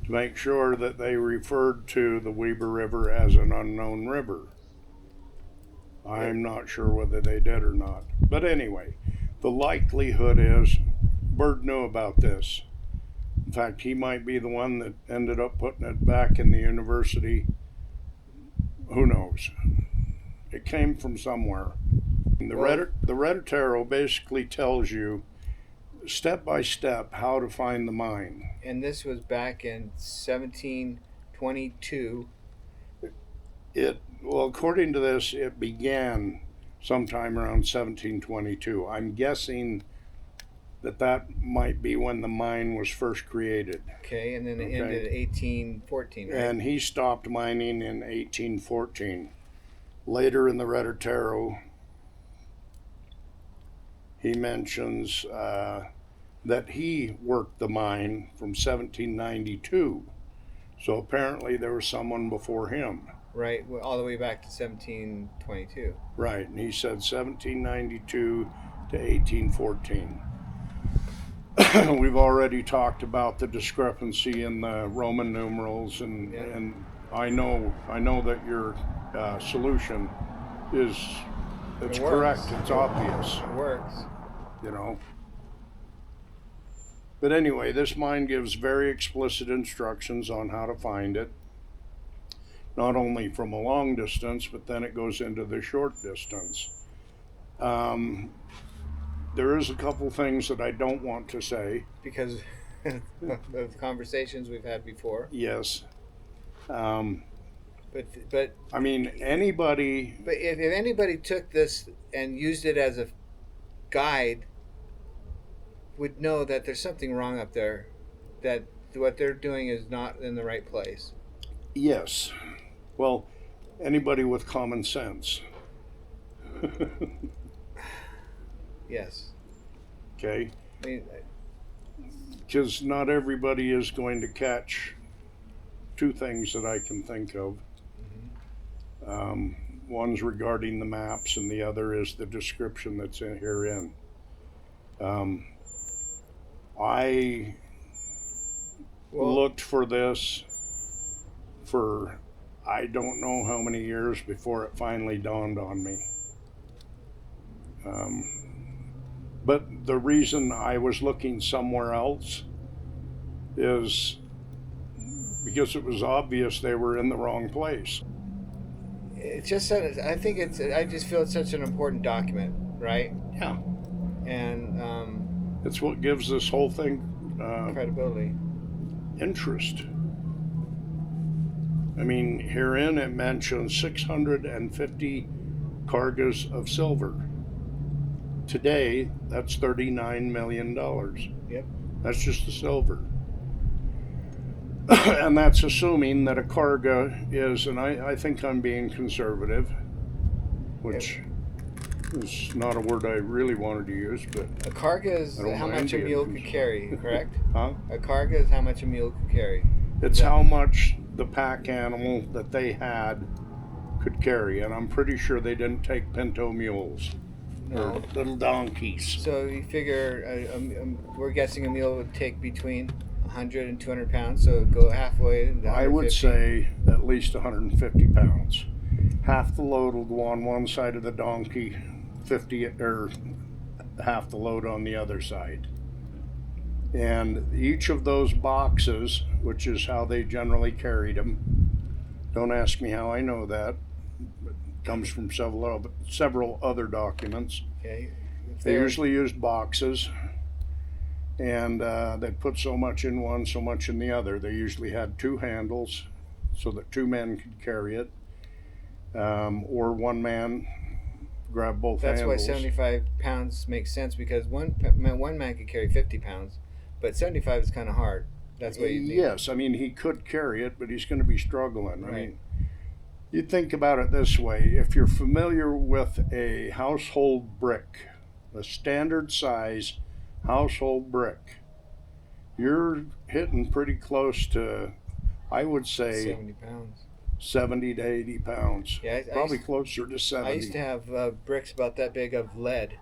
to make sure that they referred to the Weber River as an unknown river. I'm not sure whether they did or not. But anyway, the likelihood is Bird knew about this. In fact, he might be the one that ended up putting it back in the university. Who knows? It came from somewhere. The red Otero basically tells you step by step how to find the mine.
And this was back in 1722.
Well, according to this, it began sometime around 1722. I'm guessing that might be when the mine was first created.
Okay, and then it ended in 1814, right?
And he stopped mining in 1814. Later in the red Otero, he mentions that he worked the mine from 1792. So apparently there was someone before him.
Right, all the way back to 1722.
Right, and he said 1792 to 1814. We've already talked about the discrepancy in the Roman numerals, and I know that your solution is correct. It's obvious.
It works.
You know. But anyway, this mine gives very explicit instructions on how to find it. Not only from a long distance, but then it goes into the short distance. There is a couple things that I don't want to say.
Because of conversations we've had before.
Yes.
But
I mean, anybody...
But if anybody took this and used it as a guide, would know that there's something wrong up there, that what they're doing is not in the right place.
Yes. Well, anybody with common sense.
Yes.
Okay?
I mean,
Because not everybody is going to catch two things that I can think of. One's regarding the maps, and the other is the description that's in herein. I looked for this for I don't know how many years before it finally dawned on me. But the reason I was looking somewhere else is because it was obvious they were in the wrong place.
it's just I think I just feel it's such an important document, right?
Yeah.
And
It's what gives this whole thing
credibility.
interest. I mean, herein it mentions 650 cargas of silver. Today, that's $39 million.
Yep.
That's just the silver. And that's assuming that a carga is, and I think I'm being conservative, which is not a word I really wanted to use, but
A carga is
I don't
how
mind
much a
being
mule could
conservative.
carry, correct?
huh?
A carga is how much a mule could carry.
It's how much the pack animal that they had could carry, and I'm pretty sure they didn't take pinto mules
No.
or little donkeys.
So you figure we're guessing a mule would take between 100 and 200 pounds, so go halfway.
I would say at least 150 pounds. Half the load will go on one side of the donkey, 50 or half the load on the other side. And each of those boxes, which is how they generally carried them, don't ask me how I know that, it comes from several other documents.
Okay. If
They
they're
usually used boxes, and they put so much in one, so much in the other. They usually had two handles so that two men could carry it, or one man grab both
That's why
handles.
75 pounds makes sense, because one man could carry 50 pounds, but 75 is kind of hard. That's what you need.
Yes, I mean, he could carry it, but he's going to be struggling.
Right.
I mean, you think about it this way: if you're familiar with a household brick, a standard size household brick, you're hitting pretty close to, I would say,
70 pounds.
70 to 80 pounds.
Yeah,
Probably closer to 70.
I used to have bricks about that big of lead,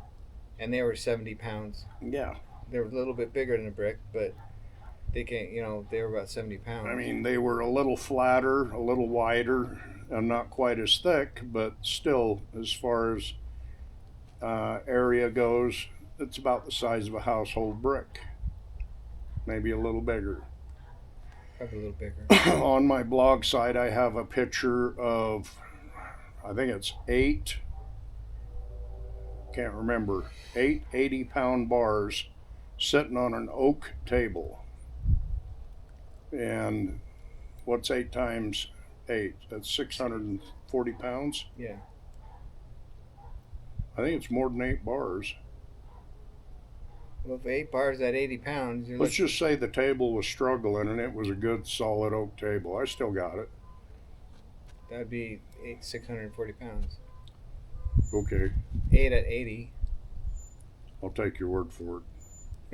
and they were 70 pounds.
Yeah.
They were a little bit bigger than a brick, but they can't. They were about 70 pounds.
I mean, they were a little flatter, a little wider, and not quite as thick, but still, as far as area goes, it's about the size of a household brick. Maybe a little bigger.
Probably a little bigger.
On my blog site, I have a picture of, I think it's 8, can't remember, 8 80-pound bars sitting on an oak table. And what's 8 times 8? That's 640 pounds.
Yeah.
I think it's more than 8 bars.
Well, if 8 bars at 80 pounds,
Let's just say the table was struggling and it was a good solid oak table. I still got it.
that'd be 640 pounds.
Okay,
8 at 80.
I'll take your word for it.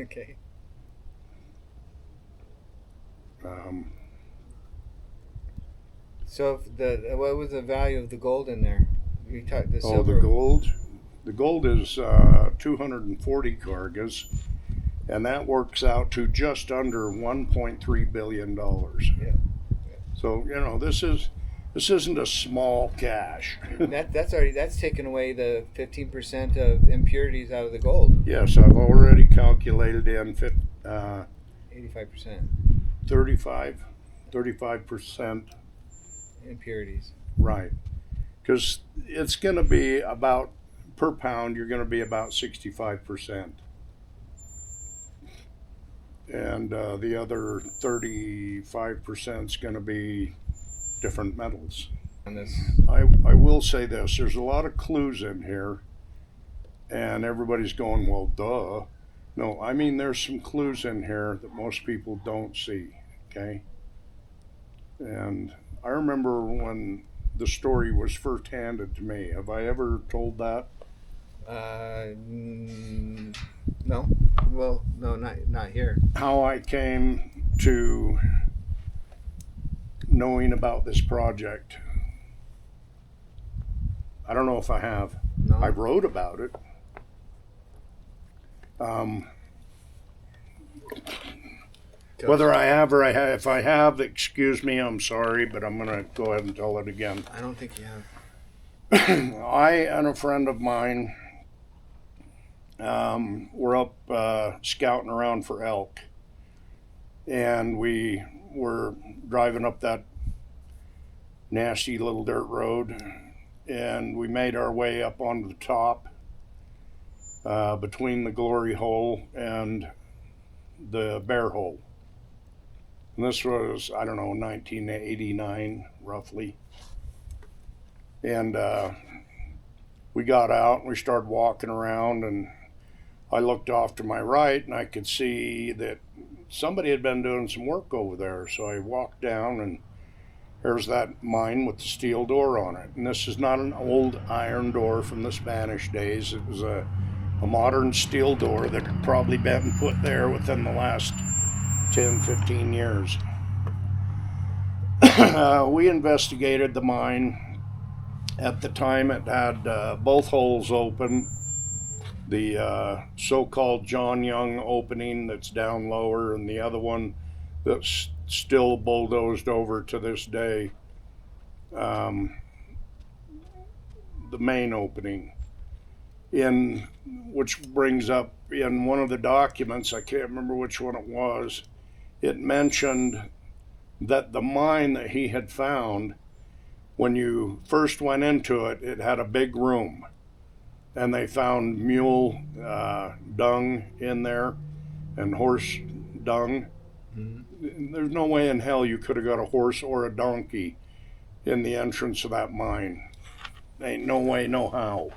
Okay. So what was the value of the gold in there? You talked the silver.
The gold. The gold is 240 cargas, and that works out to just under $1.3 billion.
Yeah.
So this isn't a small cache.
That's taken away the 15% of impurities out of the gold.
Yes, I've already calculated in
85%.
35%
impurities.
Right, because it's going to be about, per pound, you're going to be about 65%. And the other 35% is going to be different metals.
On this.
I will say this, there's a lot of clues in here, and everybody's going, well, duh. No, I mean, there's some clues in here that most people don't see, okay? And I remember when the story was first handed to me. Have I ever told that?
No. Well, no, not here.
How I came to knowing about this project. I don't know if I have.
No.
I wrote about it. Whether I have or if I have, excuse me, I'm sorry, but I'm going to go ahead and tell it again.
I don't think you have.
I and a friend of mine were up scouting around for elk, and we were driving up that nasty little dirt road, and we made our way up onto the top between the Glory Hole and the Bear Hole. And this was, I don't know, 1989 roughly. And we got out and we started walking around, and I looked off to my right and I could see that somebody had been doing some work over there. So I walked down, and there's that mine with the steel door on it. And this is not an old iron door from the Spanish days. It was a modern steel door that had probably been put there within the last 10, 15 years. We investigated the mine. At the time, it had both holes open. The so-called John Young opening that's down lower, and the other one that's still bulldozed over to this day. The main opening. Which brings up in one of the documents, I can't remember which one it was, it mentioned that the mine that he had found, when you first went into it, it had a big room. And they found mule dung in there and horse dung. Mm-hmm. There's no way in hell you could have got a horse or a donkey in the entrance of that mine. Ain't no way, no how.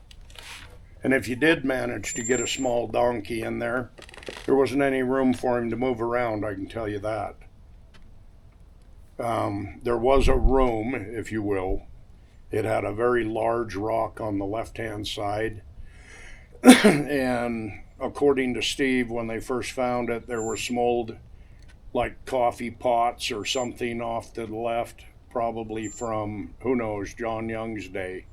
And if you did manage to get a small donkey in there, there wasn't any room for him to move around, I can tell you that. There was a room, if you will. It had a very large rock on the left-hand side. And according to Steve, when they first found it, there were some old, like, coffee pots or something off to the left, probably from, who knows, John Young's day.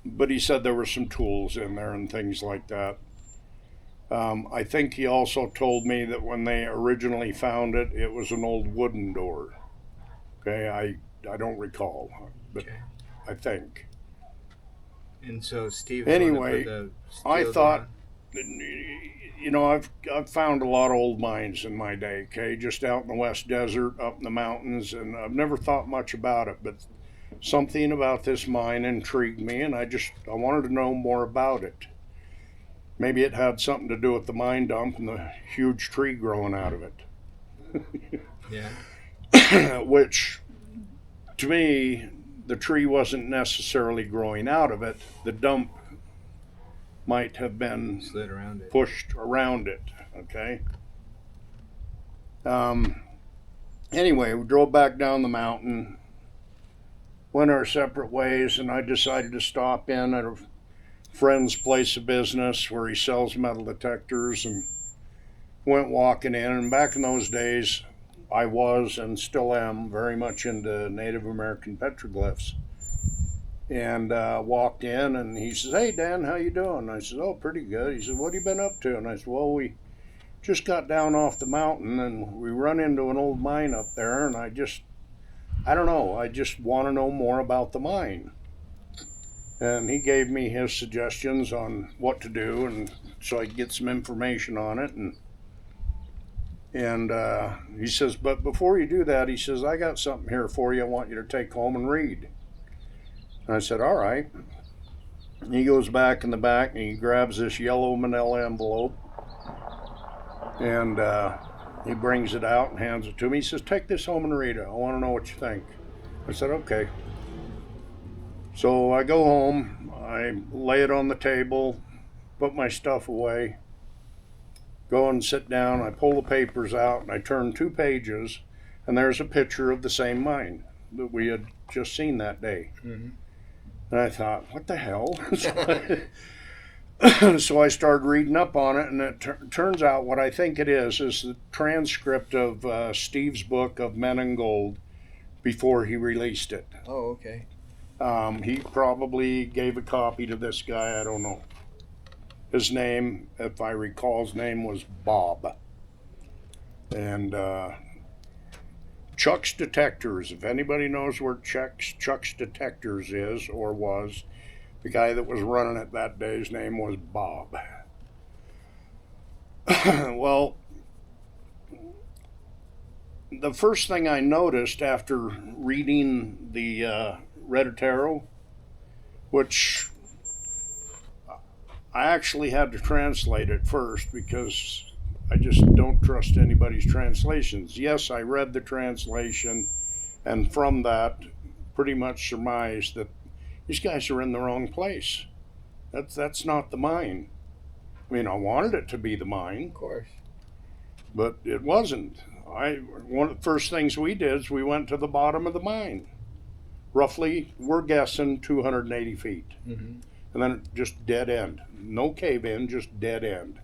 But he said there were some tools in there and things like that. I think he also told me that when they originally found it, it was an old wooden door. Okay, I don't recall, but okay. I think.
And so Steve.
Anyway, I thought, you know, I've found a lot of old mines in my day. Okay, just out in the West Desert, up in the mountains, and I've never thought much about it, but something about this mine intrigued me, and I wanted to know more about it. Maybe it had something to do with the mine dump and the huge tree growing out of it.
Yeah.
Which, to me, the tree wasn't necessarily growing out of it. The dump might have been
slid around it.
Pushed around it. Okay. Anyway, we drove back down the mountain, went our separate ways, and I decided to stop in at a friend's place of business where he sells metal detectors, and went walking in. And back in those days, I was and still am very much into Native American petroglyphs. And walked in, and he says, "Hey, Dan, how you doing?" I said, "Oh, pretty good." He said, "What have you been up to?" And I said, "Well, we just got down off the mountain, and we run into an old mine up there, and I don't know, I just want to know more about the mine." And he gave me his suggestions on what to do, and so I could get some information on it. And he says, "But before you do that," he says, "I got something here for you I want you to take home and read." And I said, "All right." And he goes back in the back and he grabs this yellow manila envelope, and he brings it out and hands it to me. He says, "Take this home and read it. I want to know what you think." I said, "Okay." So I go home, I lay it on the table, put my stuff away, go and sit down, I pull the papers out, and I turn 2 pages, and there's a picture of the same mine that we had just seen that day. Mm-hmm. And I thought, what the hell? So I started reading up on it, and it turns out what I think it is the transcript of Steve's book of Men and Gold before he released it.
Oh, okay.
He probably gave a copy to this guy, I don't know. His name, if I recall, his name was Bob. And Chuck's Detectors, if anybody knows where Chuck's Detectors is or was, the guy that was running it that day, his name was Bob. Well, the first thing I noticed after reading the Red Tarot, which I actually had to translate it first because I just don't trust anybody's translations. Yes, I read the translation, and from that pretty much surmised that these guys are in the wrong place. That's not the mine. I mean, I wanted it to be the mine.
Of course. But
it wasn't. One of the first things we did is we went to the bottom of the mine. Roughly, we're guessing 280 feet. Mm-hmm. And then just dead end. No cave in, just dead end.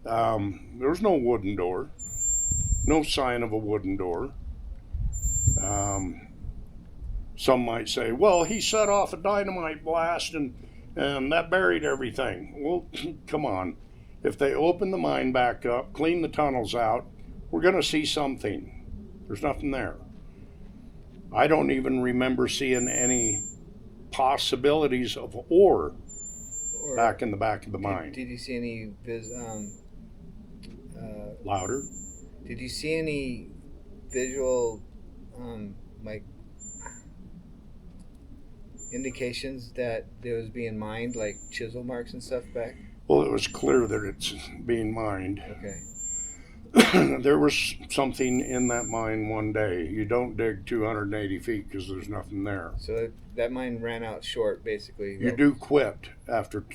There's no wooden door. No sign of a wooden door. Some might say, well, he set off a dynamite blast and that buried everything. Well, come on. If they open the mine back up, clean the tunnels out, we're going to see something. There's nothing there. I don't even remember seeing any possibilities of ore
Or
back in the back of the mine.
did you see any
Louder.
did you see any visual like indications that it was being mined, like chisel marks and stuff back?
Well, it was clear that it's being mined.
Okay.
There was something in that mine one day. You don't dig 280 feet because there's nothing there.
So that mine ran out short, basically.
You do quit after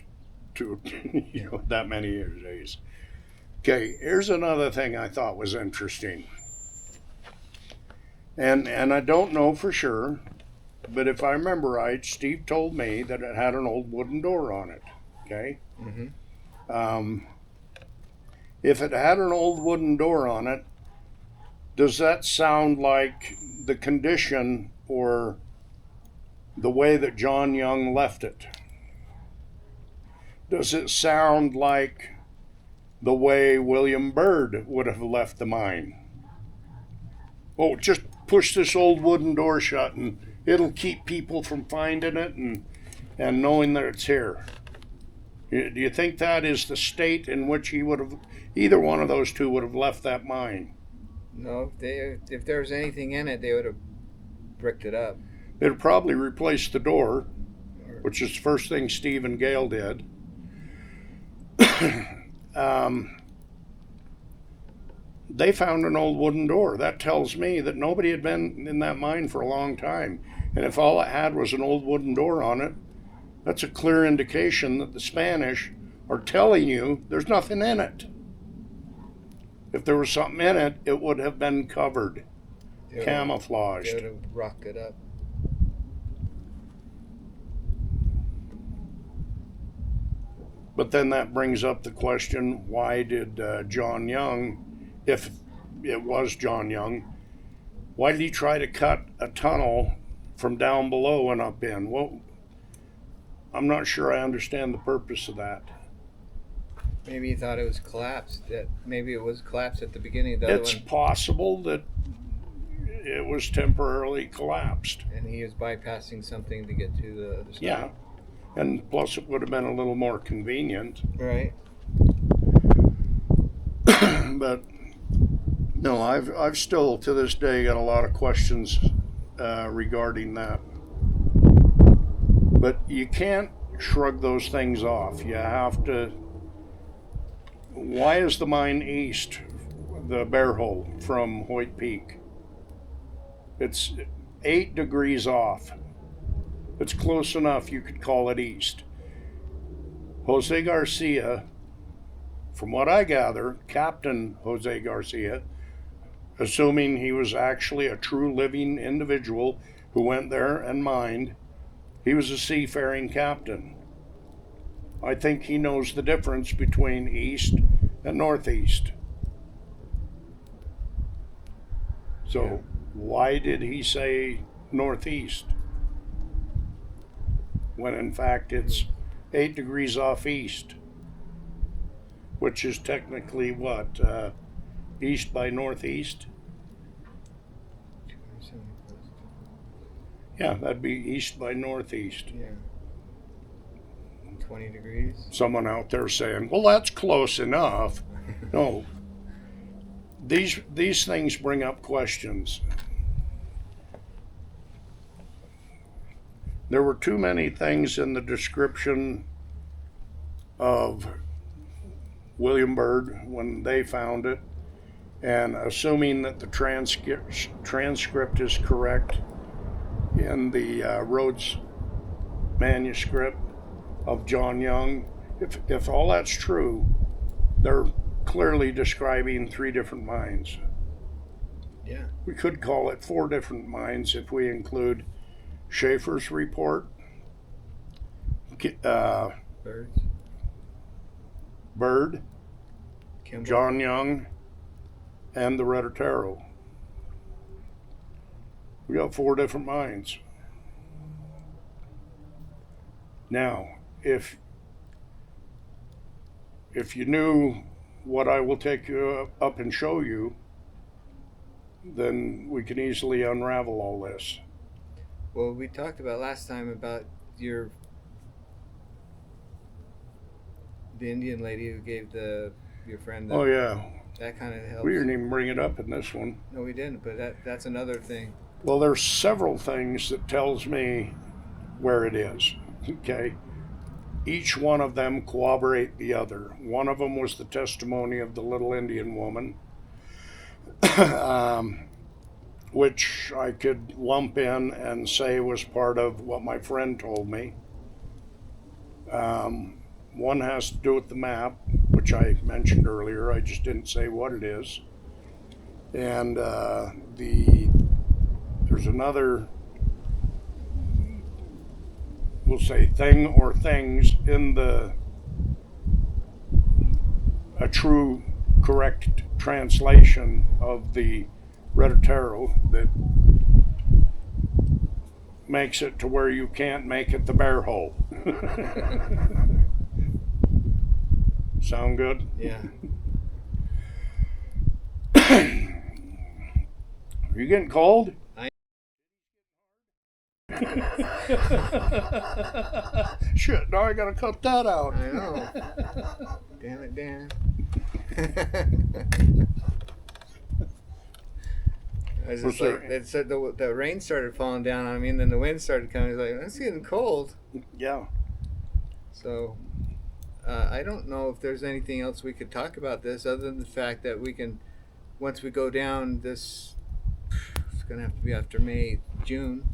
that many days. Okay, here's another thing I thought was interesting. And I don't know for sure, but if I remember right, Steve told me that it had an old wooden door on it. Okay?
Mm-hmm.
If it had an old wooden door on it, does that sound like the condition or the way that John Young left it? Does it sound like the way William Byrd would have left the mine? Oh, just push this old wooden door shut and it'll keep people from finding it and knowing that it's here. Do you think that is the state in which he would have, either one of those two would have left that mine?
No, if there was anything in it, they would have bricked it up.
They'd have probably replaced the door, which is the first thing Steve and Gail did. They found an old wooden door. That tells me that nobody had been in that mine for a long time. And if all it had was an old wooden door on it, that's a clear indication that the Spanish are telling you there's nothing in it. If there was something in it, it would have been covered, camouflaged.
They would have rocked it up.
But then that brings up the question, why did John Young, if it was John Young, why did he try to cut a tunnel from down below and up in? Well, I'm not sure I understand the purpose of that.
Maybe he thought it was collapsed. Maybe it was collapsed at the beginning of the
It's possible that it was temporarily collapsed.
And he was bypassing something to get to the other side.
Yeah. And plus it would have been a little more convenient.
Right.
But no, I've still to this day got a lot of questions regarding that. But you can't shrug those things off. You have to. Why is the mine east, the Bear Hole from Hoyt Peak? It's 8 degrees off. It's close enough you could call it east. Jose Garcia, from what I gather, Captain Jose Garcia, assuming he was actually a true living individual who went there and mined, he was a seafaring captain. I think he knows the difference between east and northeast. So why did he say northeast when in fact it's 8 degrees off east, which is technically what, east by northeast? Yeah, that'd be east by northeast.
Yeah. 20 degrees.
Someone out there saying, well, that's close enough. No. These things bring up questions. There were too many things in the description of William Byrd when they found it, and assuming that the transcript is correct in the Rhodes manuscript of John Young, if all that's true, they're clearly describing 3 different mines.
Yeah.
We could call it 4 different mines if we include Schaefer's report, Byrd,
Kimball.
John Young, and the Redotero. We got 4 different mines. Now, if you knew what I will take you up and show you, then we can easily unravel all this.
Well, we talked about last time about the Indian lady who gave your friend
Oh yeah,
that kind of helps.
we didn't even bring it up in this one.
No, we didn't, but that's another thing.
Well, there's several things that tells me where it is. Okay. Each one of them corroborate the other. One of them was the testimony of the little Indian woman, which I could lump in and say was part of what my friend told me. One has to do with the map, which I mentioned earlier. I just didn't say what it is. And there's another, we'll say, thing or things in a true, correct translation of the Redditero that makes it to where you can't make it the bear hole. Sound good?
Yeah.
Are you getting cold? Shit, now I gotta cut that out.
I know. Damn it, Dan. I was just like, it said the rain started falling down on me, and then the wind started coming. It's like, it's getting cold.
Yeah.
So, I don't know if there's anything else we could talk about this other than the fact that we can, once we go down this, it's going to have to be after May, June,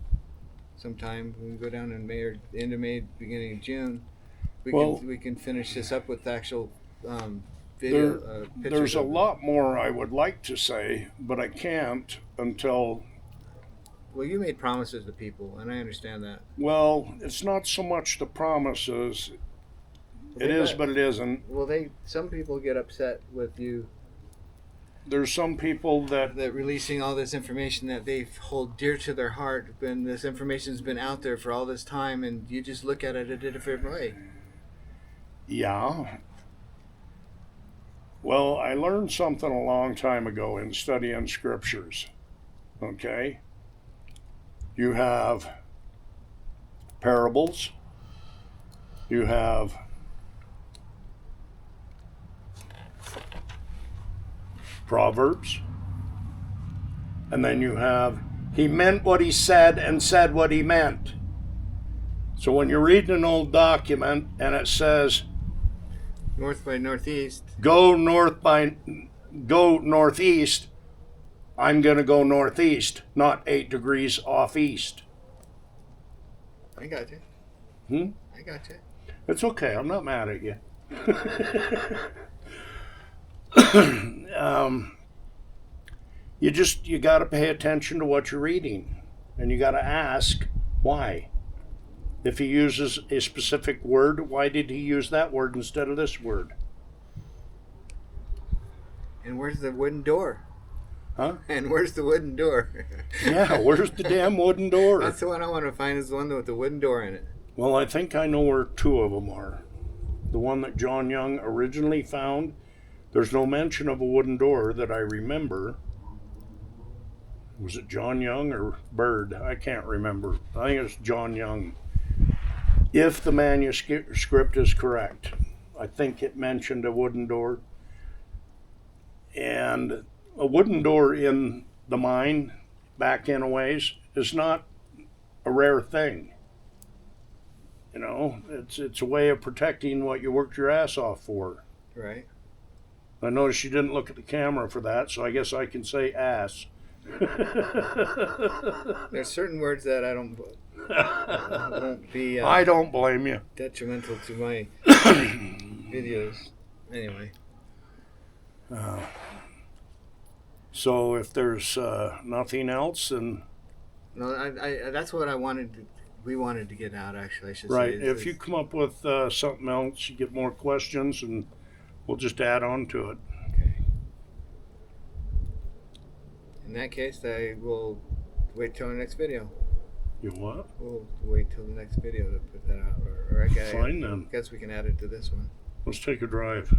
sometime. When we go down in May or end of May, beginning of June, we can finish this up with actual video.
There's a lot more I would like to say, but I can't until.
Well, you made promises to people, and I understand that.
Well, it's not so much the promises. It is, but it isn't.
Well, some people get upset with you.
There's some people that
releasing all this information that they hold dear to their heart, when this information's been out there for all this time, and you just look at it a different way.
Yeah. Well, I learned something a long time ago in studying scriptures. Okay? You have parables. You have Proverbs. And then you have, he meant what he said and said what he meant. So when you're reading an old document and it says,
north by northeast.
Go northeast. I'm going to go northeast, not 8 degrees off east.
I got you. I got you.
It's okay. I'm not mad at you. You got to pay attention to what you're reading, and you got to ask why. If he uses a specific word, why did he use that word instead of this word?
And where's the wooden door?
Huh?
And where's the wooden door?
Yeah, where's the damn wooden door?
That's the one I want to find, is the one with the wooden door in it.
Well, I think I know where 2 of them are. The one that John Young originally found, there's no mention of a wooden door that I remember. Was it John Young or Bird? I can't remember. I think it's John Young. If the manuscript is correct, I think it mentioned a wooden door. And a wooden door in the mine, back in a ways, is not a rare thing. You know, it's a way of protecting what you worked your ass off for.
Right.
I noticed you didn't look at the camera for that, so I guess I can say ass.
There's certain words that I won't be.
I don't blame you.
Detrimental to my videos. Anyway.
So if there's nothing else, then
no, I that's what I wanted. We wanted to get out. Actually, I should say.
Right. If you come up with something else, you get more questions, and we'll just add on to it.
Okay. In that case, I will wait till the next video.
You what?
We'll wait till the next video to put that out. Or I
Fine then.
guess we can add it to this one.
Let's take a drive.